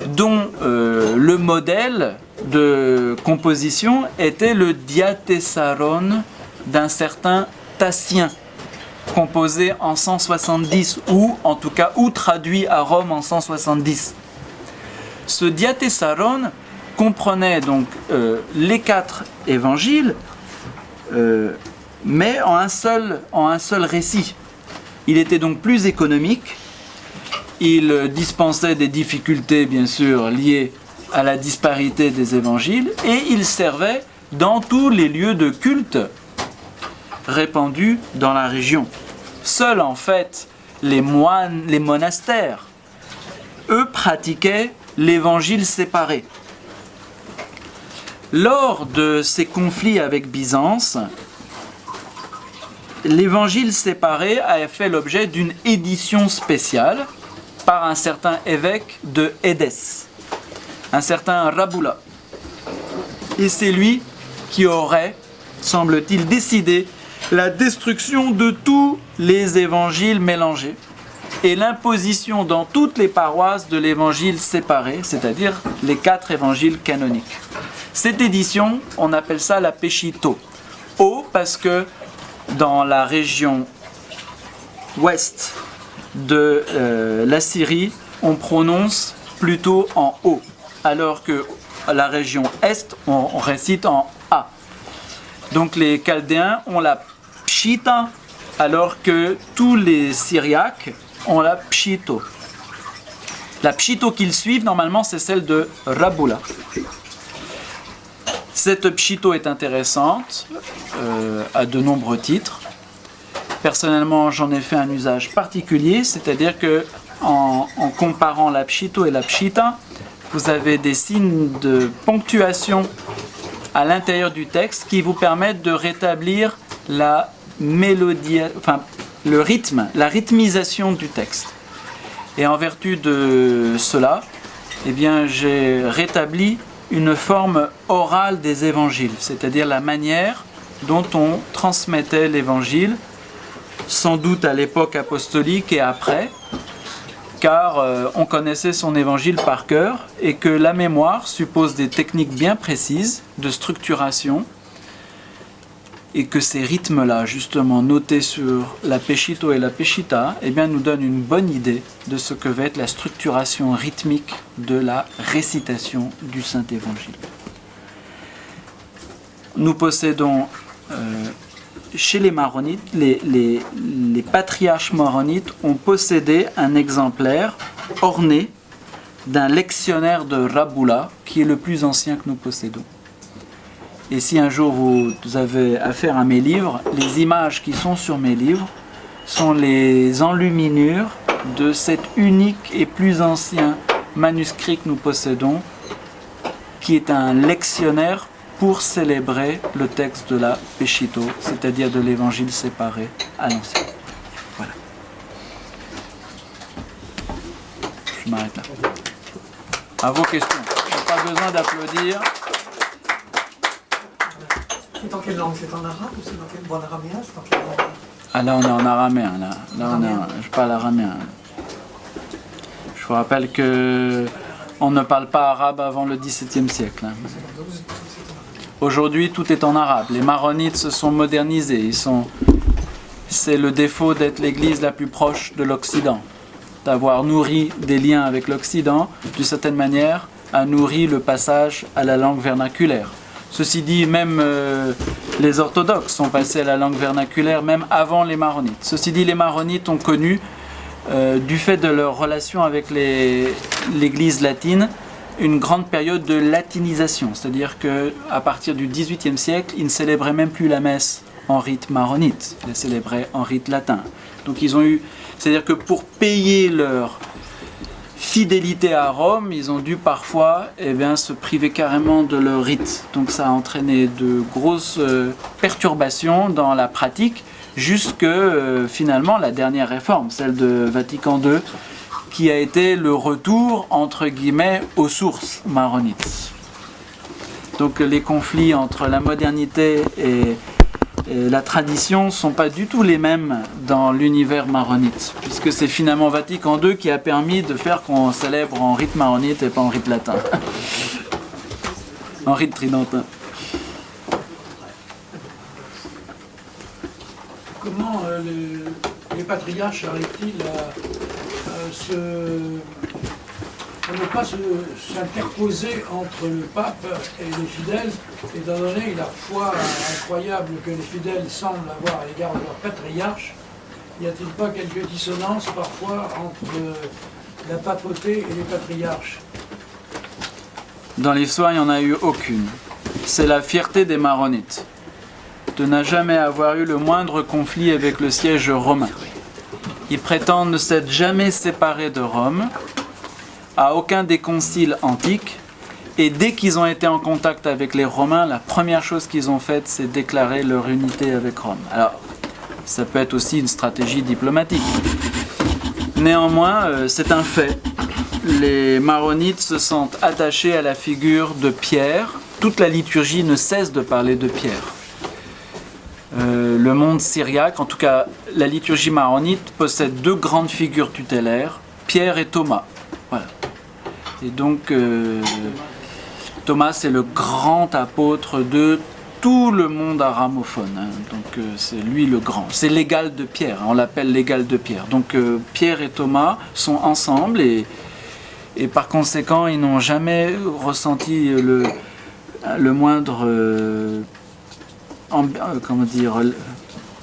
dont le modèle de composition était le diatessaron d'un certain Tassien, composé en 170, ou en tout cas ou traduit à Rome en 170. Ce diatessaron comprenait donc les 4 évangiles, mais en un seul récit. Il était donc plus économique. Il dispensait des difficultés, bien sûr, liées à la disparité des évangiles, et il servait dans tous les lieux de culte répandus dans la région. Seuls, en fait, les moines, les monastères, eux, pratiquaient l'évangile séparé. Lors de ces conflits avec Byzance, l'évangile séparé a fait l'objet d'une édition spéciale par un certain évêque de Édesse, un certain Raboula. Et c'est lui qui aurait, semble-t-il, décidé la destruction de tous les évangiles mélangés et l'imposition dans toutes les paroisses de l'évangile séparé, c'est-à-dire les 4 évangiles canoniques. Cette édition, on appelle ça la Peshito. Parce que dans la région ouest de la Syrie, on prononce plutôt en O, alors que la région est, on récite en A. Donc les Chaldéens ont la Pshita, alors que tous les Syriaques ont la Pshito. La Pshito qu'ils suivent, normalement, c'est celle de Raboula. Cette Pshito est intéressante à de nombreux titres. Personnellement, j'en ai fait un usage particulier, c'est-à-dire que en comparant la Pshito et la Pshita, vous avez des signes de ponctuation à l'intérieur du texte qui vous permettent de rétablir la mélodie, enfin le rythme, la rythmisation du texte. Et en vertu de cela, eh bien, j'ai rétabli une forme orale des évangiles, c'est-à-dire la manière dont on transmettait l'évangile, sans doute à l'époque apostolique et après, car on connaissait son évangile par cœur et que la mémoire suppose des techniques bien précises de structuration et que ces rythmes-là, justement notés sur la Peshito et la Peshita, eh bien, nous donnent une bonne idée de ce que va être la structuration rythmique de la récitation du Saint-Évangile. Nous possédons chez les maronites, les patriarches maronites ont possédé un exemplaire orné d'un lectionnaire de Raboula, qui est le plus ancien que nous possédons. Et si un jour vous avez affaire à mes livres, les images qui sont sur mes livres sont les enluminures de cet unique et plus ancien manuscrit que nous possédons, qui est un lectionnaire pour célébrer le texte de la Peshito, c'est-à-dire de l'évangile séparé à l'ancien. Voilà. Je m'arrête là. À vos questions. Il n'y a pas besoin d'applaudir. C'est dans quelle langue? C'est en arabe ou c'est en arabien? C'est dans quelle langue? Ah là on est en araméen, je parle araméen. Je vous rappelle que on ne parle pas arabe avant le XVIIe siècle. Aujourd'hui tout est en arabe. Les maronites se sont modernisés. C'est le défaut d'être l'église la plus proche de l'Occident, d'avoir nourri des liens avec l'Occident, d'une certaine manière, a nourri le passage à la langue vernaculaire. Ceci dit, même les orthodoxes sont passés à la langue vernaculaire même avant les maronites. Ceci dit, les maronites ont connu, du fait de leur relation avec l'église latine, une grande période de latinisation. C'est-à-dire qu'à partir du XVIIIe siècle, ils ne célébraient même plus la messe en rite maronite, ils la célébraient en rite latin. Donc ils ont eu... C'est-à-dire que pour payer leur fidélité à Rome, ils ont dû parfois se priver carrément de leur rite. Donc ça a entraîné de grosses perturbations dans la pratique, jusque finalement la dernière réforme, celle de Vatican II, qui a été le retour, entre guillemets, aux sources maronites. Donc les conflits entre la modernité et la tradition ne sont pas du tout les mêmes dans l'univers maronite, puisque c'est finalement Vatican II qui a permis de faire qu'on célèbre en rite maronite et pas en rite latin, en rite tridentin. Comment les patriarches arrivent-ils à ne pas s'interposer entre le pape et les fidèles, étant donné la foi incroyable que les fidèles semblent avoir à l'égard de leur patriarche? Y a-t-il pas quelques dissonances parfois entre la papauté et les patriarches? Dans l'histoire, il n'y en a eu aucune. C'est la fierté des maronites de ne jamais avoir eu le moindre conflit avec le siège romain. Ils prétendent ne s'être jamais séparés de Rome, à aucun des conciles antiques, et dès qu'ils ont été en contact avec les Romains, la première chose qu'ils ont faite, c'est déclarer leur unité avec Rome. Alors, ça peut être aussi une stratégie diplomatique. Néanmoins, c'est un fait. Les maronites se sentent attachés à la figure de Pierre. Toute la liturgie ne cesse de parler de Pierre. Le monde syriaque, en tout cas la liturgie maronite, possède deux grandes figures tutélaires, Pierre et Thomas. Voilà. Et donc Thomas c'est le grand apôtre de tout le monde aramophone, hein. Donc c'est lui le grand, c'est l'égal de Pierre, on l'appelle l'égal de Pierre. Donc Pierre et Thomas sont ensemble et par conséquent ils n'ont jamais ressenti le moindre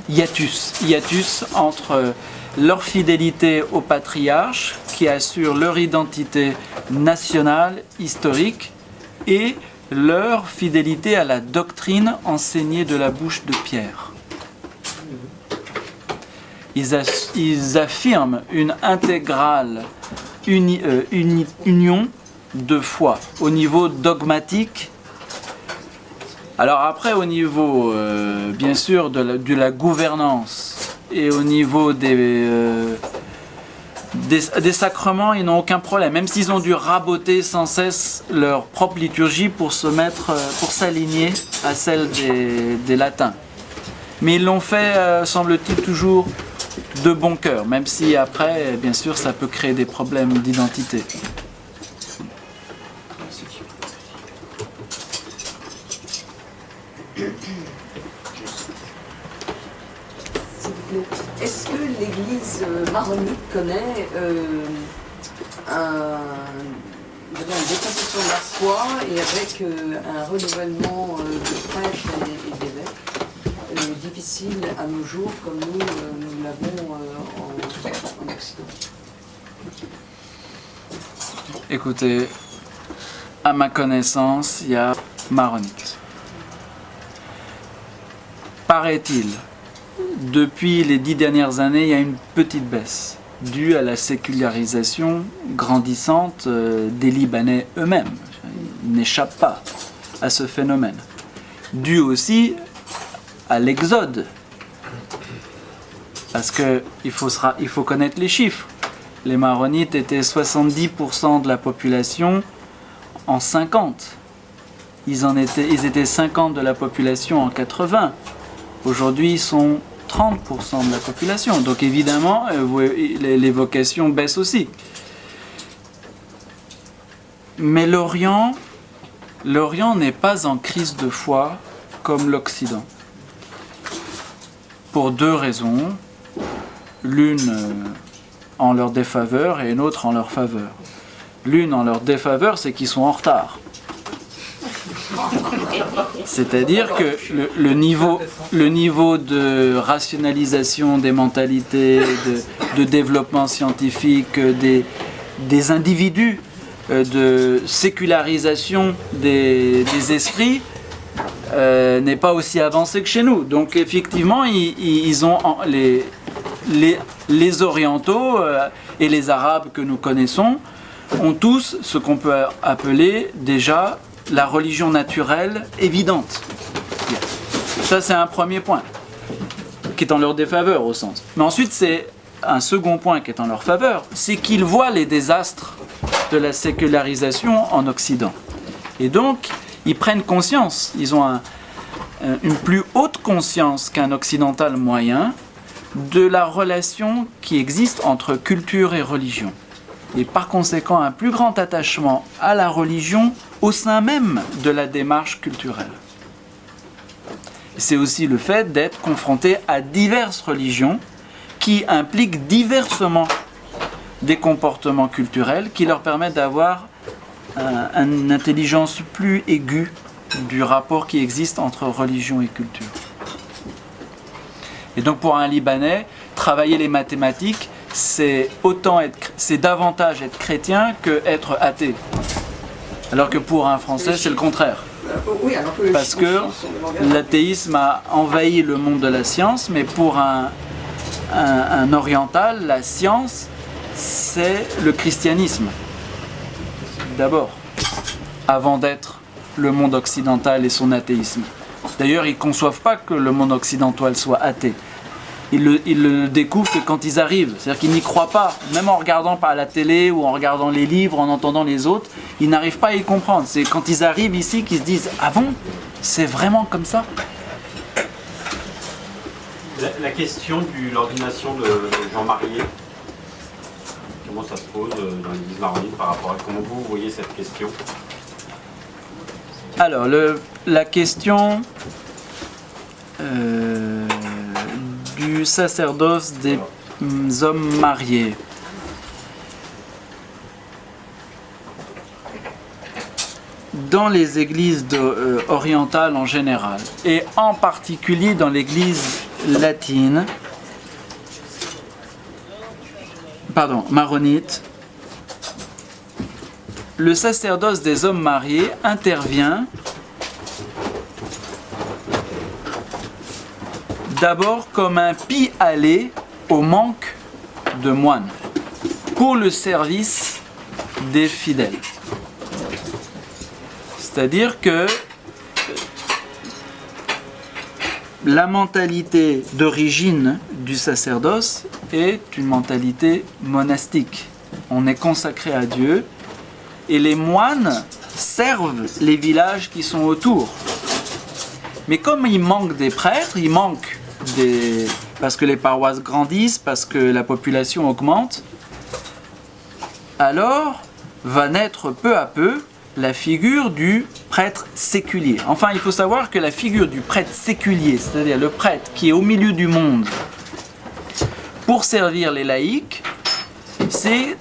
hiatus entre leur fidélité au patriarche qui assure leur identité nationale, historique, et leur fidélité à la doctrine enseignée de la bouche de Pierre. Ils affirment une intégrale union de foi au niveau dogmatique. Alors après, au niveau, bien sûr, de la gouvernance et au niveau des sacrements, ils n'ont aucun problème. Même s'ils ont dû raboter sans cesse leur propre liturgie pour s'aligner à celle des latins. Mais ils l'ont fait, semble-t-il, toujours de bon cœur, même si après, bien sûr, ça peut créer des problèmes d'identité. Est-ce que l'Église maronite connaît une dépassation de la foi et avec un renouvellement de prêtres et d'évêques difficile à nos jours comme nous l'avons en Occident? Écoutez, à ma connaissance, il y a maronite. Paraît-il, depuis les 10 dernières années, il y a une petite baisse, due à la sécularisation grandissante des Libanais eux-mêmes. Ils n'échappent pas à ce phénomène. Due aussi à l'exode. Parce qu'il faut connaître les chiffres. Les maronites étaient 70% de la population en 50. Ils étaient 50 de la population en 80. Aujourd'hui, ils sont 30% de la population. Donc évidemment, les vocations baissent aussi. Mais l'Orient n'est pas en crise de foi comme l'Occident. Pour deux raisons. L'une en leur défaveur et une autre en leur faveur. L'une en leur défaveur, c'est qu'ils sont en retard. C'est-à-dire que le niveau de rationalisation des mentalités, de développement scientifique, des individus, de sécularisation des esprits n'est pas aussi avancé que chez nous. Donc effectivement, ils ont les orientaux et les arabes que nous connaissons ont tous ce qu'on peut appeler déjà la religion naturelle évidente. Ça, c'est un premier point qui est en leur défaveur au sens. Mais ensuite, c'est un second point qui est en leur faveur, c'est qu'ils voient les désastres de la sécularisation en Occident. Et donc, ils prennent conscience, ils ont une plus haute conscience qu'un occidental moyen de la relation qui existe entre culture et religion. Et par conséquent, un plus grand attachement à la religion au sein même de la démarche culturelle. C'est aussi le fait d'être confronté à diverses religions qui impliquent diversement des comportements culturels qui leur permettent d'avoir une intelligence plus aiguë du rapport qui existe entre religion et culture. Et donc pour un Libanais, travailler les mathématiques, c'est davantage être chrétien que être athée. Alors que pour un Français, c'est le contraire. Oui, alors que parce que l'athéisme a envahi le monde de la science, mais pour un oriental, la science, c'est le christianisme. D'abord, avant d'être le monde occidental et son athéisme. D'ailleurs, ils ne conçoivent pas que le monde occidental soit athée. Ils le découvrent que quand ils arrivent. C'est-à-dire qu'ils n'y croient pas. Même en regardant par la télé ou en regardant les livres, en entendant les autres, ils n'arrivent pas à y comprendre. C'est quand ils arrivent ici qu'ils se disent « Ah bon ? C'est vraiment comme ça ?» La question de l'ordination de Jean Marié, comment ça se pose dans l'Église maronite par rapport à comment vous voyez cette question? Alors, la question du sacerdoce des hommes mariés. Dans les églises orientales en général, et en particulier dans l'église latine, maronite, le sacerdoce des hommes mariés intervient d'abord comme un pis-aller au manque de moines pour le service des fidèles. C'est-à-dire que la mentalité d'origine du sacerdoce est une mentalité monastique. On est consacré à Dieu et les moines servent les villages qui sont autour. Mais comme il manque des prêtres, parce que les paroisses grandissent, parce que la population augmente, alors va naître peu à peu la figure du prêtre séculier. Enfin, il faut savoir que la figure du prêtre séculier, c'est-à-dire le prêtre qui est au milieu du monde pour servir les laïcs, c'est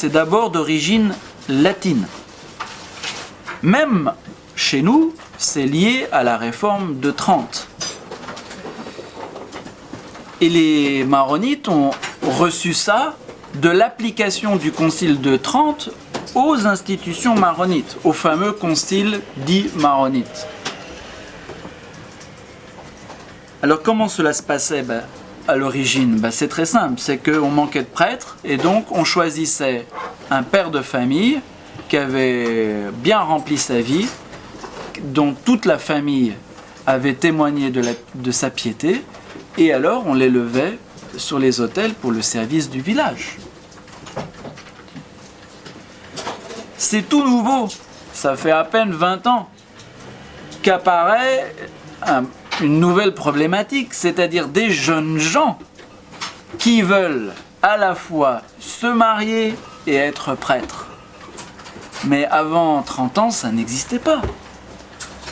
d'abord d'origine latine. Même chez nous, c'est lié à la réforme de Trente. Et les maronites ont reçu ça de l'application du concile de Trente aux institutions maronites, au fameux concile dit maronite. Alors comment cela se passait à l'origine? C'est très simple, c'est qu'on manquait de prêtres et donc on choisissait un père de famille qui avait bien rempli sa vie, dont toute la famille avait témoigné de sa piété, et alors on l'élevait sur les autels pour le service du village. C'est tout nouveau, ça fait à peine 20 ans qu'apparaît une nouvelle problématique, c'est-à-dire des jeunes gens qui veulent à la fois se marier et être prêtres. Mais avant 30 ans, ça n'existait pas.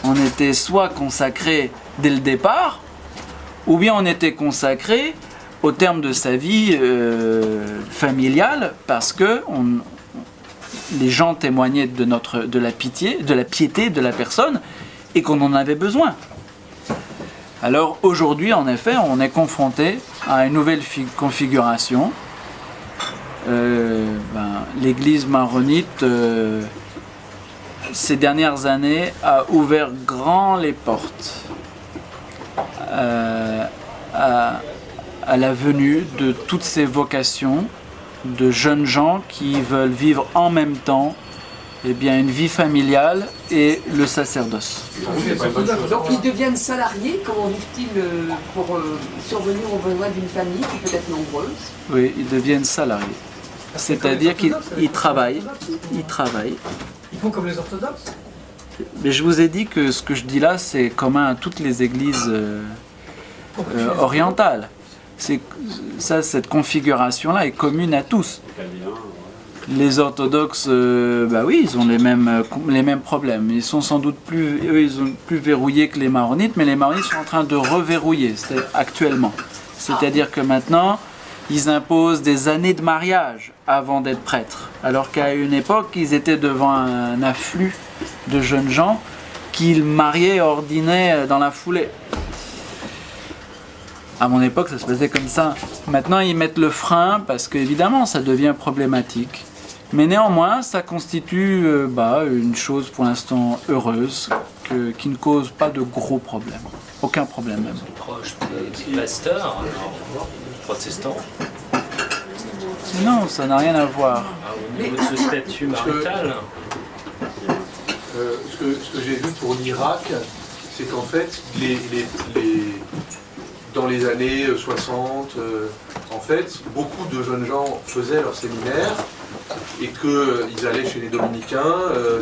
On était soit consacré dès le départ, ou bien on était consacré au terme de sa vie familiale, parce que les gens témoignaient de la piété de la personne, et qu'on en avait besoin. Alors aujourd'hui, en effet, on est confronté à une nouvelle configuration. L'église maronite, ces dernières années, a ouvert grand les portes à la venue de toutes ces vocations de jeunes gens qui veulent vivre en même temps une vie familiale et le sacerdoce. Donc ils deviennent salariés, comment vivent-ils pour survenir aux besoins d'une famille qui peut être nombreuse? Oui, ils deviennent salariés. C'est-à-dire qu'ils travaillent. Ils font comme les orthodoxes. Mais je vous ai dit que ce que je dis là, c'est commun à toutes les églises orientales. Cette configuration-là est commune à tous. Les orthodoxes, oui, ils ont les mêmes problèmes. Ils sont sans doute plus verrouillés que les maronites, mais les maronites sont en train de reverrouiller actuellement. C'est-à-dire que maintenant, ils imposent des années de mariage avant d'être prêtres. Alors qu'à une époque, ils étaient devant un afflux de jeunes gens qu'ils mariaient et ordinaient dans la foulée. À mon époque, ça se passait comme ça. Maintenant, ils mettent le frein parce qu'évidemment, ça devient problématique. Mais néanmoins, ça constitue une chose pour l'instant heureuse, qui ne cause pas de gros problèmes. Aucun problème même. Proche des pasteurs, protestants. Non, ça n'a rien à voir. Au niveau de ce statut marital. Ce que j'ai vu pour l'Irak, c'est qu'en fait, dans les années 60, en fait, beaucoup de jeunes gens faisaient leur séminaire et qu'ils allaient chez les dominicains,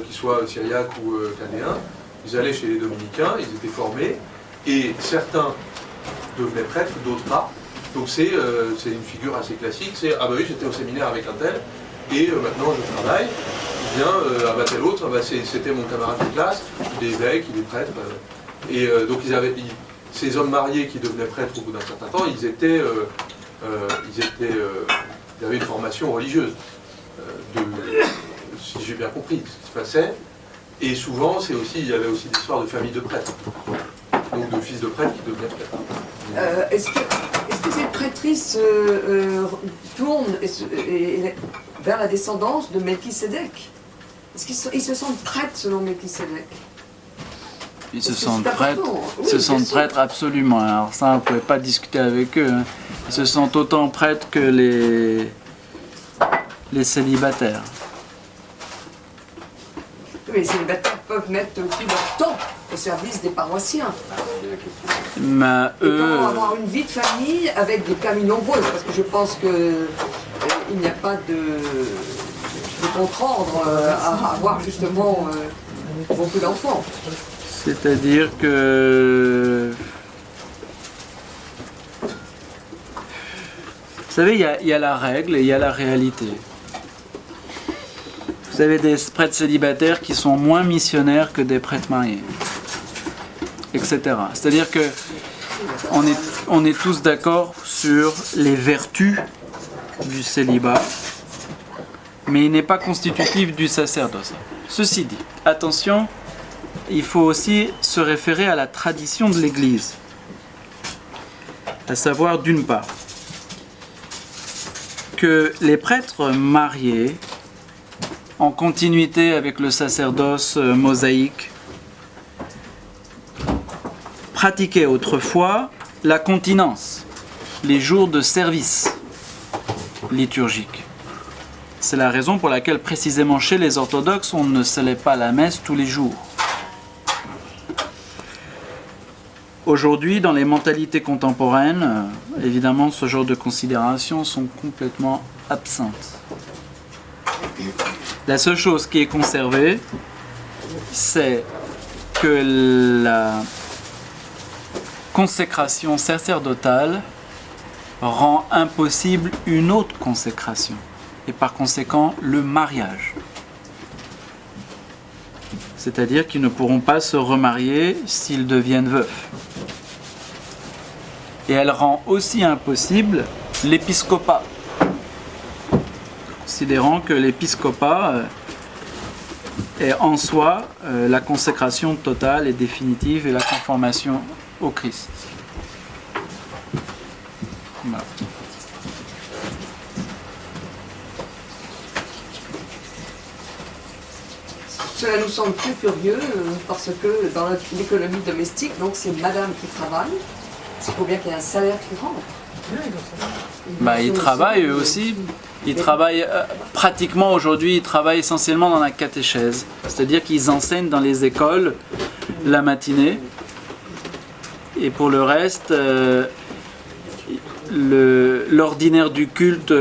qu'ils soient syriaques ou chaldéens, ils allaient chez les dominicains, ils étaient formés, et certains devenaient prêtres, d'autres pas. Donc c'est une figure assez classique, c'est « Ah bah oui, j'étais au séminaire avec un tel, et maintenant je travaille, bien, tel autre, c'était mon camarade de classe, il est évêque, il est prêtre. » Et donc ces hommes mariés qui devenaient prêtres au bout d'un certain temps, ils avaient une formation religieuse, si j'ai bien compris ce qui se passait. Et souvent, il y avait aussi des histoires de familles de prêtres, donc de fils de prêtres qui devenaient prêtres. Est-ce que cette prêtrise tourne vers la descendance de Melchisédek? Est-ce qu'ils se sentent prêtres selon Melchisédek? Ils se sentent prêtres, prêtres absolument. Alors ça, on ne pouvait pas discuter avec eux. Hein. Ils se sentent autant prêtres que les célibataires. Oui, les célibataires peuvent mettre tout leur temps au service des paroissiens. Mais comment avoir une vie de famille avec des familles nombreuses? Parce que je pense qu'il n'y a pas de contre-ordre à avoir justement beaucoup d'enfants. C'est-à-dire que... Vous savez, il y a la règle et il y a la réalité. Vous avez des prêtres célibataires qui sont moins missionnaires que des prêtres mariés, etc. C'est-à-dire que on est tous d'accord sur les vertus du célibat, mais il n'est pas constitutif du sacerdoce. Ceci dit, attention, il faut aussi se référer à la tradition de l'Église, à savoir d'une part que les prêtres mariés, en continuité avec le sacerdoce mosaïque, pratiquaient autrefois la continence, les jours de service liturgique. C'est la raison pour laquelle précisément chez les orthodoxes, on ne célèbre pas la messe tous les jours. Aujourd'hui, dans les mentalités contemporaines, évidemment, ce genre de considérations sont complètement absentes. La seule chose qui est conservée, c'est que consécration sacerdotale rend impossible une autre consécration, et par conséquent le mariage. C'est-à-dire qu'ils ne pourront pas se remarier s'ils deviennent veufs. Et elle rend aussi impossible l'épiscopat, considérant que l'épiscopat est en soi la consécration totale et définitive et la conformation au Christ. Voilà. Cela nous semble plus curieux parce que dans l'économie domestique, donc c'est madame qui travaille. Il faut bien qu'il y ait un salaire qui rentre. Ils travaillent eux aussi. Ils travaillent pratiquement aujourd'hui, ils travaillent essentiellement dans la catéchèse. C'est-à-dire qu'ils enseignent dans les écoles la matinée. Et pour le reste, l'ordinaire du culte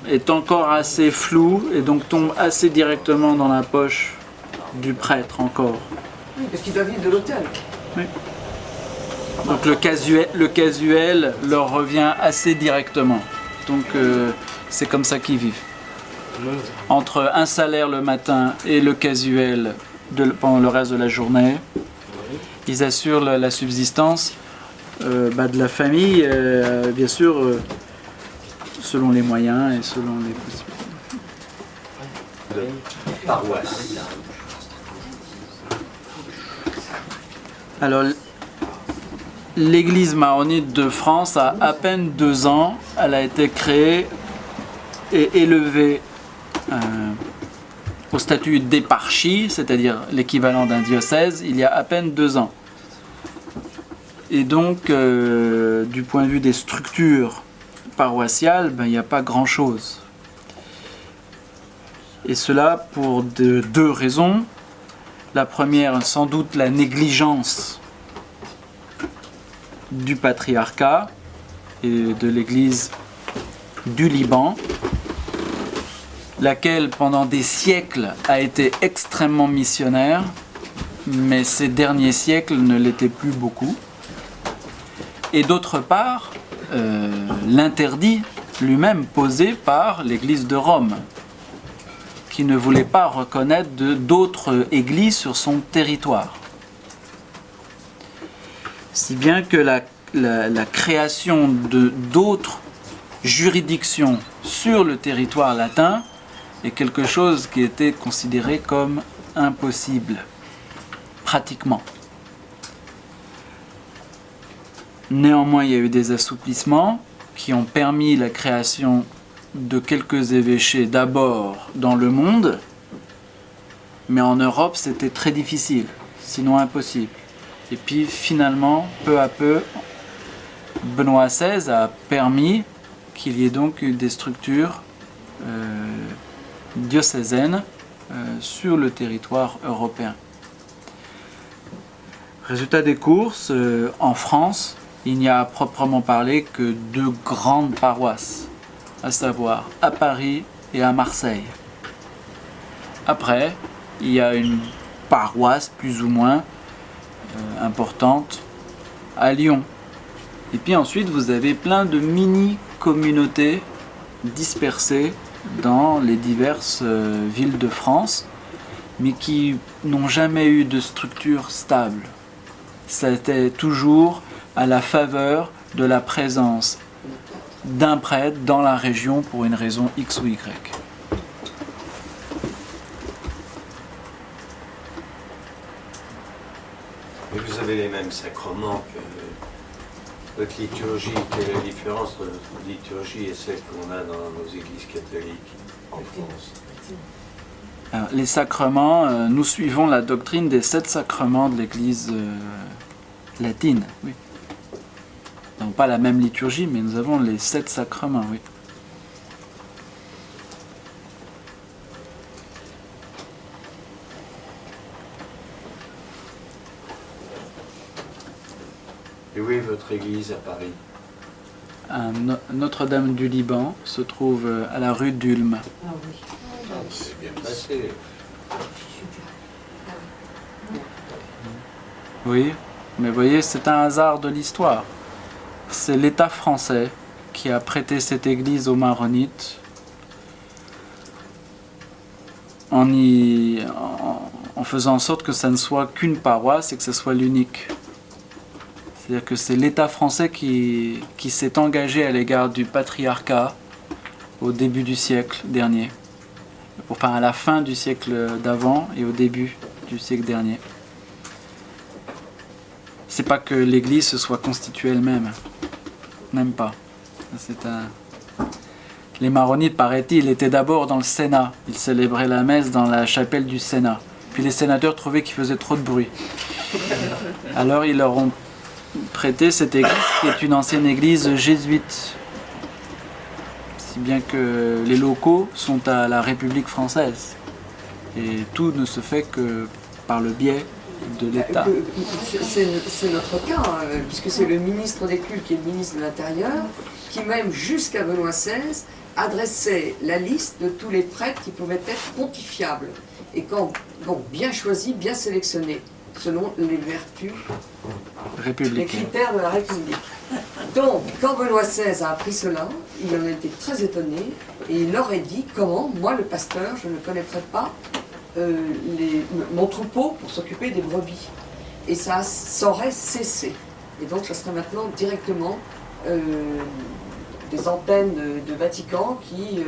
est encore assez flou et donc tombe assez directement dans la poche du prêtre encore. Oui, parce qu'ils doivent vivre de l'autel. Oui. Donc le casuel leur revient assez directement. Donc c'est comme ça qu'ils vivent. Entre un salaire le matin et le casuel pendant le reste de la journée, ils assurent la subsistance de la famille, bien sûr, selon les moyens et selon les possibilités. Paroisse. Alors, l'église maronite de France a à peine 2 ans. Elle a été créée et élevée au statut d'éparchie, c'est-à-dire l'équivalent d'un diocèse, il y a à peine 2 ans. Et donc, du point de vue des structures paroissiales, il n'y a pas grand-chose. Et cela pour 2 raisons. La première, sans doute, la négligence du patriarcat et de l'église du Liban, laquelle pendant des siècles a été extrêmement missionnaire, mais ces derniers siècles ne l'étaient plus beaucoup. Et d'autre part, l'interdit lui-même posé par l'église de Rome, qui ne voulait pas reconnaître d'autres églises sur son territoire. Si bien que la création d'autres juridictions sur le territoire latin est quelque chose qui était considéré comme impossible, pratiquement. Néanmoins, il y a eu des assouplissements qui ont permis la création de quelques évêchés d'abord dans le monde, mais en Europe c'était très difficile, sinon impossible. Et puis finalement, peu à peu, Benoît XVI a permis qu'il y ait donc des structures diocésaines sur le territoire européen. Résultat des courses, en France, il n'y a à proprement parler que 2 grandes paroisses, à savoir à Paris et à Marseille. Après, il y a une paroisse plus ou moins importante à Lyon. Et puis ensuite, vous avez plein de mini-communautés dispersées dans les diverses villes de France, mais qui n'ont jamais eu de structure stable. C'était toujours à la faveur de la présence d'un prêtre dans la région pour une raison X ou Y. Mais vous avez les mêmes sacrements que votre liturgie. Quelle est la différence entre notre liturgie et celle qu'on a dans nos églises catholiques en France? Alors, les sacrements, nous suivons la doctrine des 7 sacrements de l'église latine. Oui. Nous n'avons pas la même liturgie, mais nous avons les 7 sacrements, oui. Et où est votre église à Paris? Notre-Dame du Liban se trouve à la rue d'Ulm. Ah oui. C'est bien passé. Oui, mais vous voyez, c'est un hasard de l'histoire. C'est l'État français qui a prêté cette église aux Maronites en faisant en sorte que ça ne soit qu'une paroisse et que ce soit l'unique. C'est-à-dire que c'est l'État français qui s'est engagé à l'égard du patriarcat au début du siècle dernier. Enfin, à la fin du siècle d'avant et au début du siècle dernier. C'est pas que l'Église se soit constituée elle-même. Même pas. Les Maronites, paraît-il, étaient d'abord dans le Sénat. Ils célébraient la messe dans la chapelle du Sénat. Puis les sénateurs trouvaient qu'ils faisaient trop de bruit. Alors ils leur ont prêté cette église qui est une ancienne église jésuite. Si bien que les locaux sont à la République française. Et tout ne se fait que par le biais de l'État. C'est notre cas, puisque c'est le ministre des Cultes qui est le ministre de l'Intérieur, qui même jusqu'à Benoît XVI adressait la liste de tous les prêtres qui pouvaient être pontifiables. Et quand, donc bien choisis, bien sélectionnés, selon les vertus, les critères de la République. Donc, quand Benoît XVI a appris cela, il en était très étonné, et il leur a dit comment, moi le pasteur, je ne connaîtrais pas mon troupeau pour s'occuper des brebis. Et ça aurait cessé. Et donc ça serait maintenant directement des antennes de Vatican qui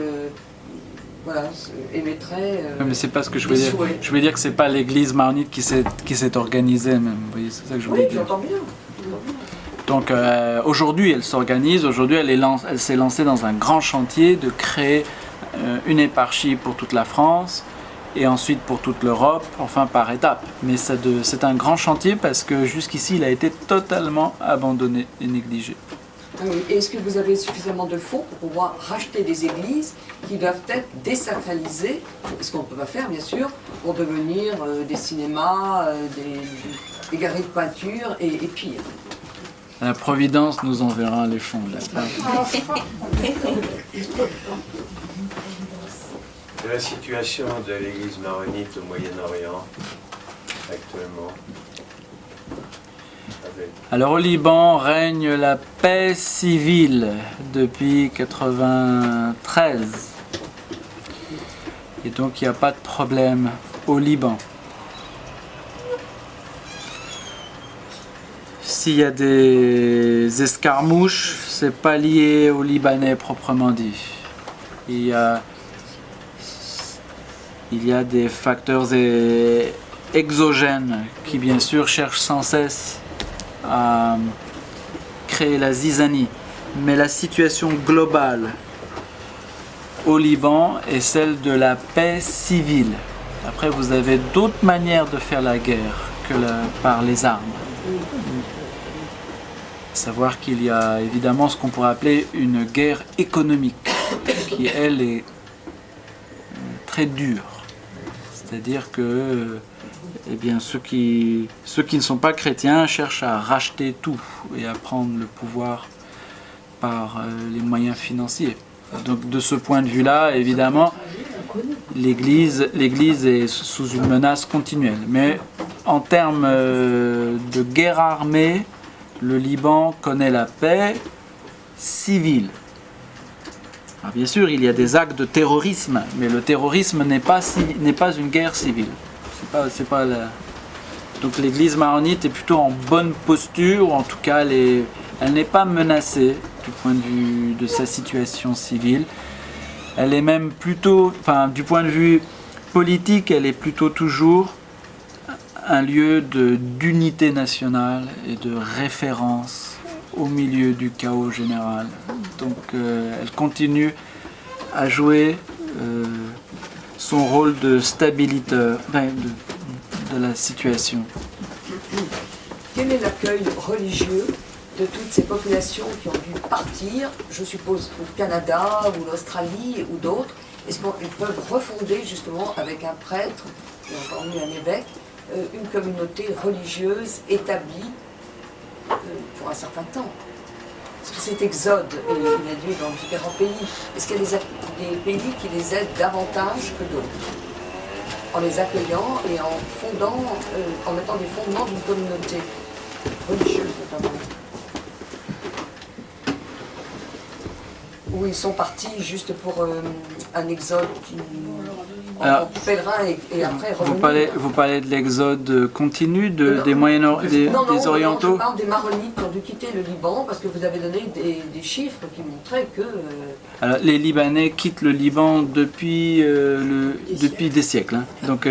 émettraient. Mais c'est pas ce que je veux dire. Je veux dire que c'est pas l'église maronite qui s'est organisée même. Vous voyez, c'est ça que je voulais dire. J'entends bien. Donc aujourd'hui elle s'organise, aujourd'hui elle s'est lancée dans un grand chantier de créer une éparchie pour toute la France et ensuite pour toute l'Europe, enfin par étapes. Mais c'est un grand chantier parce que jusqu'ici il a été totalement abandonné et négligé. Est-ce que vous avez suffisamment de fonds pour pouvoir racheter des églises qui doivent être désacralisées, ce qu'on ne peut pas faire bien sûr, pour devenir des cinémas, des galeries de peinture et pire? La Providence nous enverra les fonds là. La situation de l'église maronite au Moyen-Orient actuellement. Alors au Liban règne la paix civile depuis 1993. Et donc il n'y a pas de problème au Liban. S'il y a des escarmouches, c'est pas lié aux Libanais proprement dit. Il y a des facteurs exogènes qui bien sûr cherchent sans cesse à créer la zizanie. Mais la situation globale au Liban est celle de la paix civile. Après, vous avez d'autres manières de faire la guerre que par les armes. Savoir qu'il y a évidemment ce qu'on pourrait appeler une guerre économique, qui elle est très dure. C'est-à-dire que eh bien, ceux qui ne sont pas chrétiens cherchent à racheter tout et à prendre le pouvoir par les moyens financiers. Donc de ce point de vue-là, évidemment, l'Église est sous une menace continuelle. Mais en termes de guerre armée, le Liban connaît la paix civile. Alors bien sûr, il y a des actes de terrorisme, mais le terrorisme n'est pas une guerre civile. C'est pas la... Donc l'Église maronite est plutôt en bonne posture, ou en tout cas elle n'est pas menacée du point de vue de sa situation civile. Elle est même plutôt, enfin du point de vue politique, elle est plutôt toujours un lieu d'unité nationale et de référence au milieu du chaos général. Donc elle continue à jouer son rôle de stabilisateur de la situation. Quel est l'accueil religieux de toutes ces populations qui ont dû partir, je suppose au Canada ou l'Australie ou d'autres? Est-ce qu'ils peuvent refonder justement avec un prêtre et encore mieux un évêque une communauté religieuse établie pour un certain temps? Est-ce que cet exode est lieu dans différents pays? Est-ce qu'il y a des pays qui les aident davantage que d'autres? en les accueillant et en mettant des fondements d'une communauté religieuse notamment. Où ils sont partis juste pour un exode en pèlerin et après revenus. Vous parlez de l'exode continu des des Orientaux? Je parle des Maronites qui ont dû quitter le Liban parce que vous avez donné des chiffres qui montraient que... Alors, les Libanais quittent le Liban depuis des siècles. Hein. Donc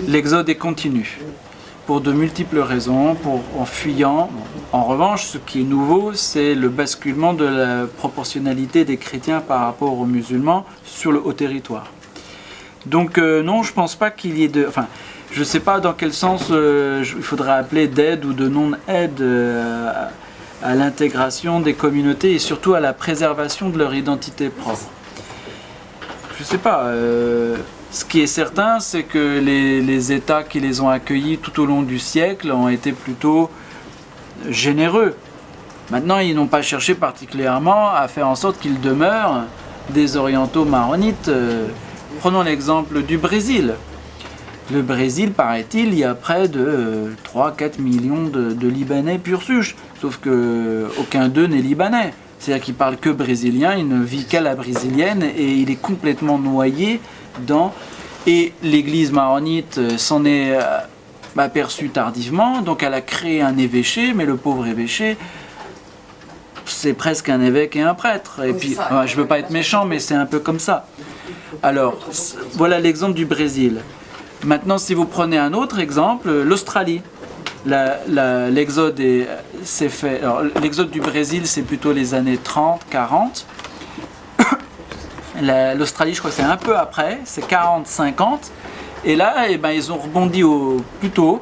l'exode est continu. Pour de multiples raisons, en fuyant. En revanche, ce qui est nouveau, c'est le basculement de la proportionnalité des chrétiens par rapport aux musulmans au territoire. Donc non, je ne pense pas qu'il y ait de... Enfin, je ne sais pas dans quel sens il faudrait appeler d'aide ou de non-aide à l'intégration des communautés et surtout à la préservation de leur identité propre. Je ne sais pas... Ce qui est certain, c'est que les États qui les ont accueillis tout au long du siècle ont été plutôt généreux. Maintenant, ils n'ont pas cherché particulièrement à faire en sorte qu'ils demeurent des orientaux maronites. Prenons l'exemple du Brésil. Le Brésil, paraît-il, il y a près de 3-4 millions de Libanais pur souche, sauf qu'aucun d'eux n'est Libanais. C'est-à-dire qu'il ne parle que brésilien, il ne vit qu'à la brésilienne et il est complètement noyé et l'église maronite s'en est aperçue tardivement, donc elle a créé un évêché, mais le pauvre évêché, c'est presque un évêque et un prêtre. Et puis, je ne veux pas être méchant, mais c'est un peu comme ça. Alors, voilà l'exemple du Brésil. Maintenant, si vous prenez un autre exemple, l'Australie. L'exode s'est fait. Alors, l'exode du Brésil, c'est plutôt les années 30, 40. L'Australie, je crois que c'est un peu après, c'est 40-50. Et là, ils ont rebondi plus tôt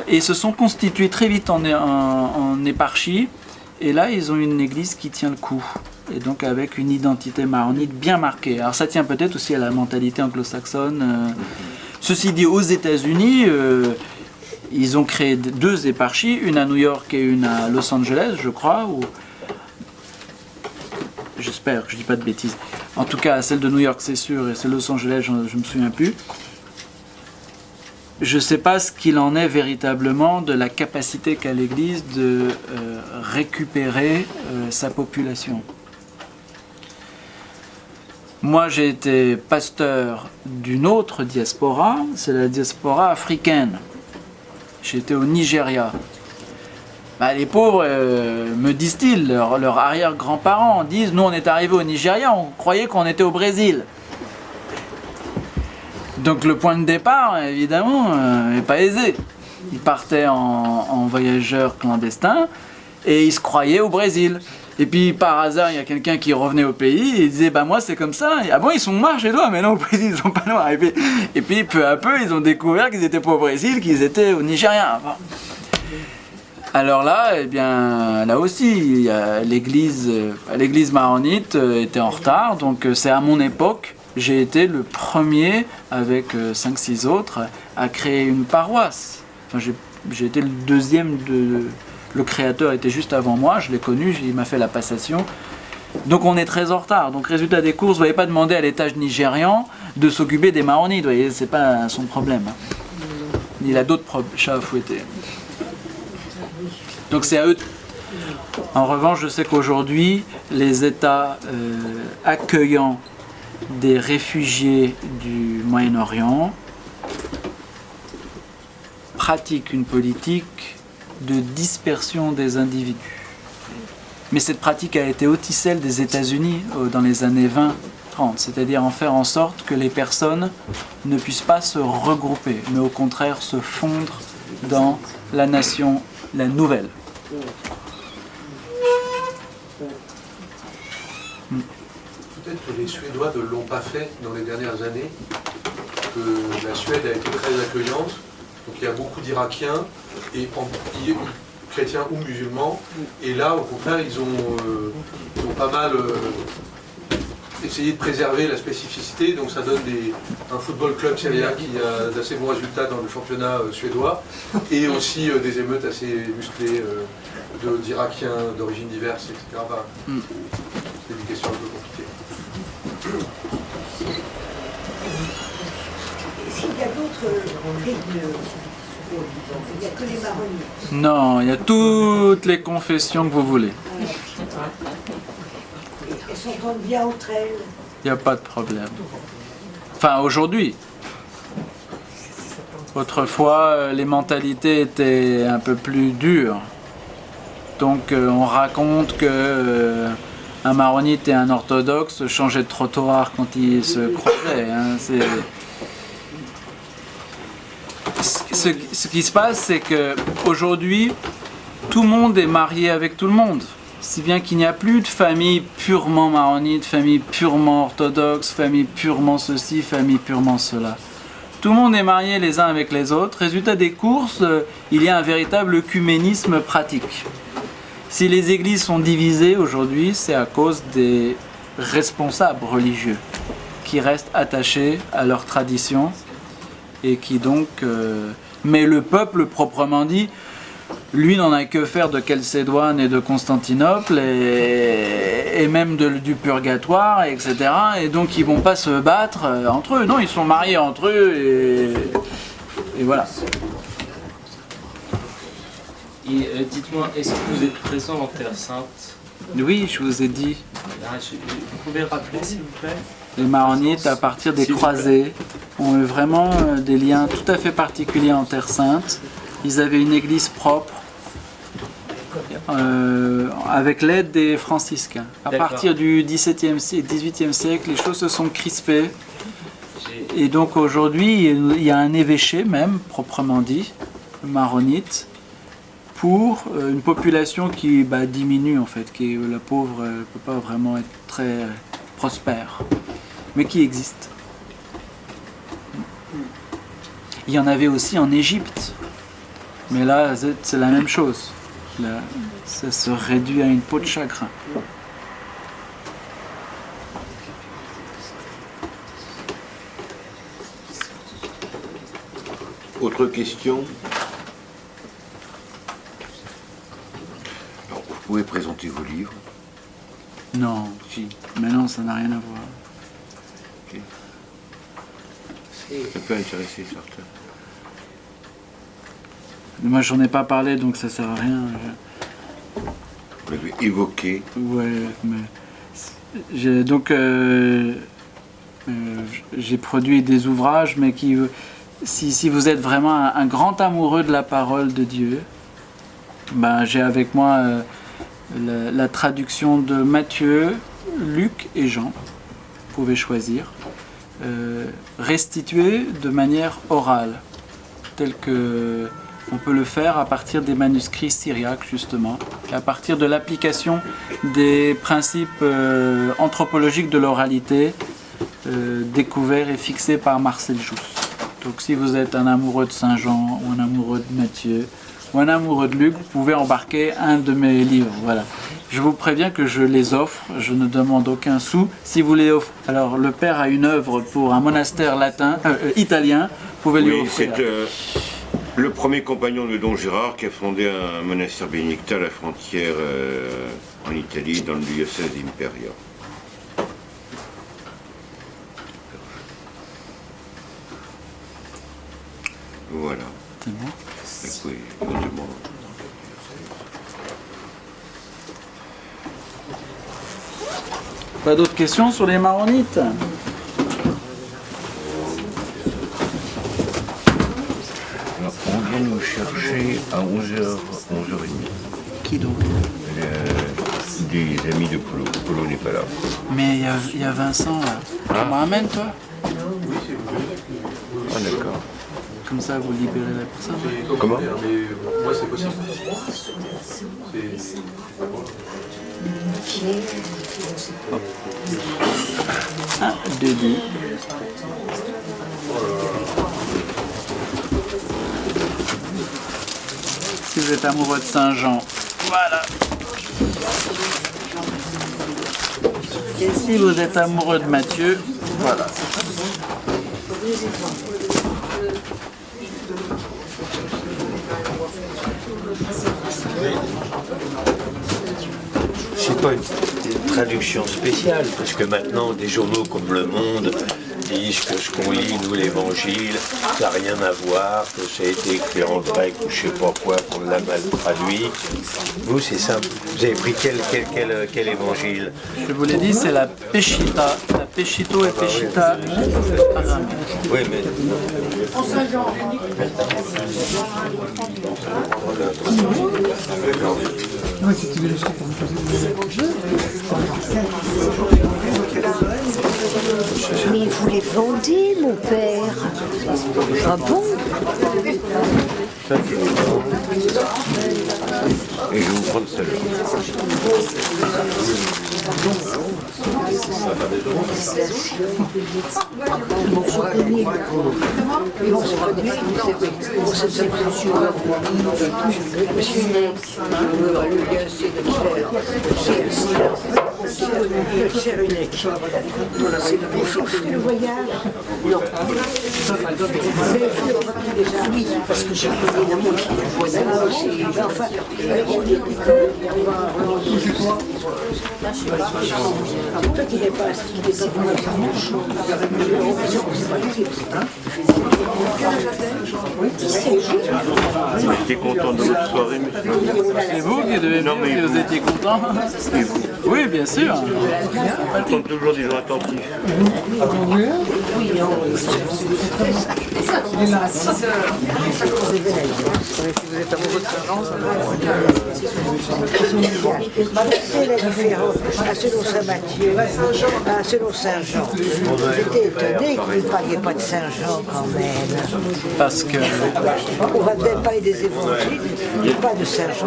et se sont constitués très vite en éparchie. Et là, ils ont une église qui tient le coup. Et donc avec une identité maronite bien marquée. Alors ça tient peut-être aussi à la mentalité anglo-saxonne. Ceci dit, aux États-Unis, ils ont créé 2 éparchies, une à New York et une à Los Angeles, je crois. J'espère que je ne dis pas de bêtises. En tout cas, celle de New York, c'est sûr, et celle de Los Angeles, je ne me souviens plus. Je ne sais pas ce qu'il en est véritablement de la capacité qu'a l'Église de récupérer sa population. Moi, j'ai été pasteur d'une autre diaspora, c'est la diaspora africaine. J'ai été au Nigeria. Les pauvres, me disent-ils, leurs arrière-grands-parents disent « Nous, on est arrivés au Nigeria, on croyait qu'on était au Brésil. » Donc le point de départ, évidemment, n'est pas aisé. Ils partaient en voyageurs clandestins et ils se croyaient au Brésil. Et puis par hasard, il y a quelqu'un qui revenait au pays et il disait moi c'est comme ça. Et, ah bon, ils sont noirs chez toi? Mais non, au Brésil, ils sont pas noirs. Et puis peu à peu, ils ont découvert qu'ils n'étaient pas au Brésil, qu'ils étaient au Nigeria. Bon. Alors là, là aussi, l'église maronite était en retard, donc c'est à mon époque, j'ai été le premier, avec 5-6 autres, à créer une paroisse. Enfin, j'ai été le deuxième, le créateur était juste avant moi, je l'ai connu, il m'a fait la passation. Donc on est très en retard. Donc résultat des courses, vous n'avez pas demandé à l'étage nigérian de s'occuper des maronites, vous voyez, c'est pas son problème. Il a d'autres chats à fouetter. Donc c'est à eux. En revanche, je sais qu'aujourd'hui, les États accueillant des réfugiés du Moyen-Orient pratiquent une politique de dispersion des individus. Mais cette pratique a été aussi celle des États-Unis dans les années 20-30, c'est-à-dire en faire en sorte que les personnes ne puissent pas se regrouper, mais au contraire se fondre dans la nation, la nouvelle. Peut-être que les Suédois ne l'ont pas fait dans les dernières années, que la Suède a été très accueillante, donc il y a beaucoup d'Irakiens, et chrétiens ou musulmans, et là au contraire ils ont pas mal essayé de préserver la spécificité, donc ça donne un football club syrien qui a d'assez bons résultats dans le championnat suédois, et aussi des émeutes assez musclées d'Irakiens d'origine diverse, etc. C'est une question un peu compliquée. Il n'y a que les marronniers. Non, il y a toutes les confessions que vous voulez. Elles s'entendent bien entre elles. Il n'y a pas de problème. Enfin, aujourd'hui. Autrefois, les mentalités étaient un peu plus dures. Donc, on raconte que un maronite et un orthodoxe changeaient de trottoir quand ils se croisaient. Hein. Ce qui se passe, c'est que aujourd'hui, tout le monde est marié avec tout le monde. Si bien qu'il n'y a plus de famille purement maronite, famille purement orthodoxe, famille purement ceci, famille purement cela. Tout le monde est marié les uns avec les autres. Résultat des courses, il y a un véritable œcuménisme pratique. Si les églises sont divisées aujourd'hui, c'est à cause des responsables religieux qui restent attachés à leur tradition et qui donc... Mais le peuple, proprement dit, lui n'en a que faire de Chalcédoine et de Constantinople et même du purgatoire, etc. Et donc ils vont pas se battre entre eux. Non, ils sont mariés entre eux et voilà. Et dites-moi, est-ce que vous êtes présent en Terre Sainte? Oui, je vous ai dit. Vous pouvez rappeler, s'il vous plaît? Les maronites, à partir des croisés, ont eu vraiment des liens tout à fait particuliers en Terre Sainte. Ils avaient une église propre, avec l'aide des franciscains. À partir du XVIIIe siècle, les choses se sont crispées. Et donc aujourd'hui, il y a un évêché même, proprement dit, maronite, pour une population qui diminue en fait, qui la pauvre ne peut pas vraiment être très prospère, mais qui existe. Il y en avait aussi en Égypte, mais là c'est la même chose. Là, ça se réduit à une peau de chagrin. Autre question? Alors, vous pouvez présenter vos livres. Non, Si. mais non, ça n'a rien à voir. Ok. Ça peut intéresser certains. Moi j'en ai pas parlé donc ça sert à rien. Vous l'avez évoqué. Ouais, mais j'ai produit des ouvrages, mais si vous êtes vraiment un grand amoureux de la parole de Dieu, j'ai avec moi la traduction de Matthieu, Luc et Jean. Vous pouvez choisir. Restituée de manière orale, telle que on peut le faire à partir des manuscrits syriaques justement, et à partir de l'application des principes anthropologiques de l'oralité découverts et fixés par Marcel Jousse. Donc si vous êtes un amoureux de Saint Jean, ou un amoureux de Matthieu, ou un amoureux de Luc, vous pouvez embarquer un de mes livres. Voilà. Je vous préviens que je les offre, je ne demande aucun sou. Si vous les offrez, alors le père a une œuvre pour un monastère italien, vous pouvez lui offrir. C'est le premier compagnon de Don Gérard qui a fondé un monastère bénédictin à la frontière en Italie, dans le diocèse d'Imperia. Voilà. C'est bon. Oui, éventuellement. Pas d'autres questions sur les maronites? Alors, on vient nous chercher à 11h, 11h30. Qui donc? Des amis de Polo. Polo n'est pas là. Mais il y a Vincent là. Tu me ramènes toi? Ah d'accord. Comme ça vous libérez la personne. Comment? Mais moi c'est possible. Un, deux, deux. Si vous êtes amoureux de Saint-Jean, voilà. Et si vous êtes amoureux de Matthieu, voilà. C'est pas une traduction spéciale, parce que maintenant, des journaux comme Le Monde disent que ce qu'on lit, nous, l'évangile, ça n'a rien à voir, que ça a été écrit en grec ou je sais pas quoi, qu'on l'a mal traduit. Vous, c'est simple. Vous avez pris quel évangile? Je vous l'ai dit, c'est la Peshitta. La Peshito et Peshita. Oui, mais. Mais vous les vendez, mon père. Ah bon? Et je vais vous prendre celle-là. Le voyage? Non. Oui, parce que j'ai évidemment le voyage. Enfin, en fait, il n'est pas J'étais content de votre soirée, monsieur. C'est vous qui devez Non, dire mais que vous étiez content. Oui, bien sûr. Ils sont toujours des gens attentifs. c'est la différence selon Saint-Matthieu, selon Saint-Jean. J'étais étonné que vous ne parliez pas de Saint-Jean quand même. Parce que On va peut-être parler des évangiles, mais pas de Saint-Jean.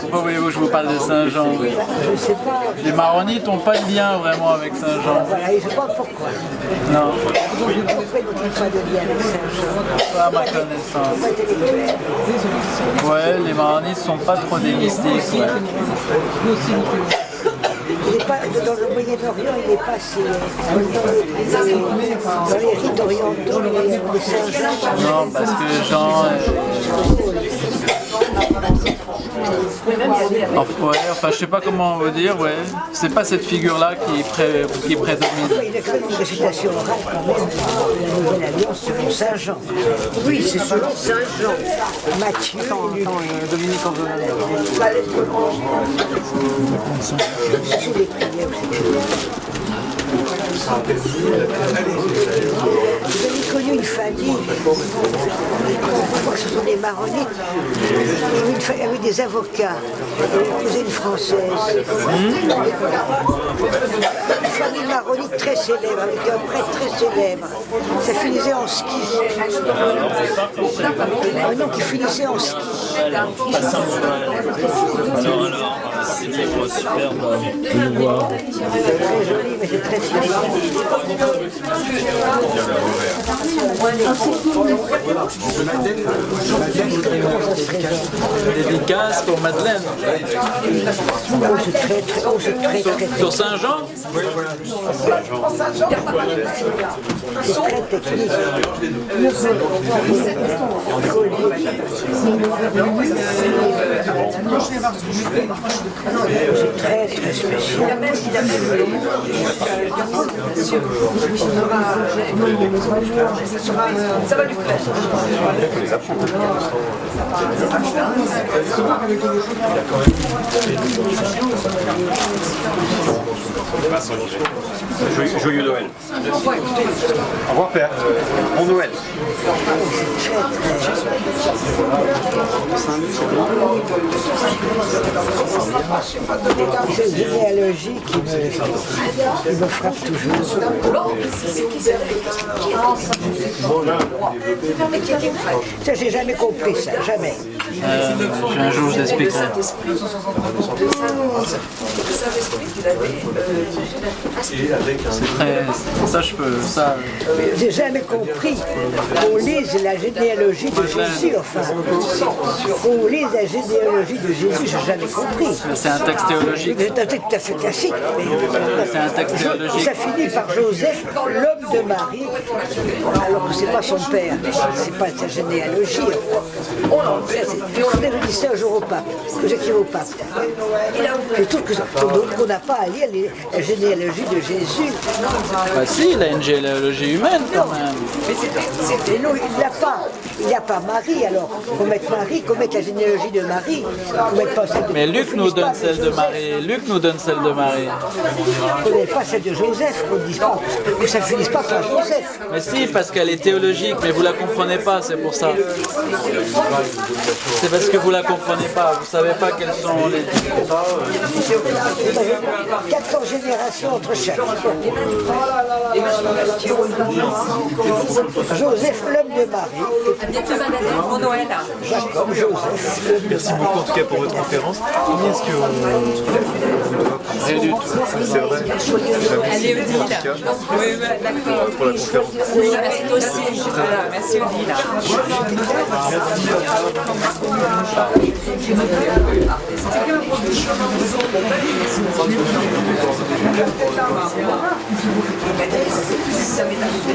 pourquoi voulez-vous que je vous parle de Saint-Jean? Je ne sais pas. Les maronites n'ont pas de lien vraiment avec Saint-Jean. Voilà, et je ne sais pas pourquoi. Non, Pourquoi ils n'ont pas de lien avec Saint-Jean? pas à ma connaissance. Pas intellectuel. Ouais, les maronites sont pas trop des mystiques. Ouais. Il n'est pas, dans le Moyen-Orient, il n'est pas assez. Dans les rites orientaux, les Saint-Jean. Non, parce que Jean. Enfin, je sais pas comment vous dire, ouais. C'est pas cette figure-là qui prédomine. Il y a quand même une récitation orale quand même de la Nouvelle Alliance selon Saint-Jean. Oui, c'est selon Saint-Jean. Matthieu, Dominique en sous les prières. Vous avez connu une famille, on voit que ce sont des maronites, avec des avocats, une cousine française. Une famille maronite très célèbre, avec un prêtre très célèbre. Ça finissait en ski. Un nom qui finissait en ski. C'était pas super de nous voir. C'est très joli, mais c'est très célèbre. Dédicace pour Madeleine. Sur Saint-Jean? C'est très technique. C'est très très spécial. Ça va lui plaire. Joyeux Noël. Au revoir, Père. Bon Noël. C'est une généalogie qui me frappe toujours. Ça, j'ai jamais compris ça, jamais. Un jour, je l'expliquerai. Ça, je peux. Ça. J'ai jamais compris qu'on lise la généalogie de Jésus, enfin. On lise la généalogie de Jésus, j'ai jamais compris. C'est un texte théologique. C'est un texte tout à fait classique. C'est un texte théologique. Ça finit par Joseph, l'homme de Marie, alors que c'est pas son père, c'est pas sa généalogie. Je dis ça un jour au pape, que j'écris au pape. Je trouve qu'on n'a pas à lire la généalogie de Jésus. Bah si, il a une généalogie humaine quand même. Et non, il n'a pas. Il n'y a pas Marie, alors qu'on mette Marie, qu'on mette la généalogie de Marie. Qu'on mette pas celle de... Mais Luc nous donne celle de Marie. Luc nous donne celle de Marie. On n'est pas celle de Joseph, qu'on ne dise pas, que ça ne finisse pas par Joseph. Mais si, parce qu'elle est théologique, mais vous la comprenez pas, c'est pour ça. C'est parce que vous la comprenez pas, vous savez pas quelles sont les... 14 générations entre chaque. Joseph, l'homme de Marie. Jacob, Joseph. Merci beaucoup en tout cas pour votre conférence. Combien est-ce que Rien du tout. c'est vrai? Allez, Odile. Oui, d'accord. Pour la conférence. Oui, merci toi aussi. Voilà, merci Odile. Ça m'est arrivé.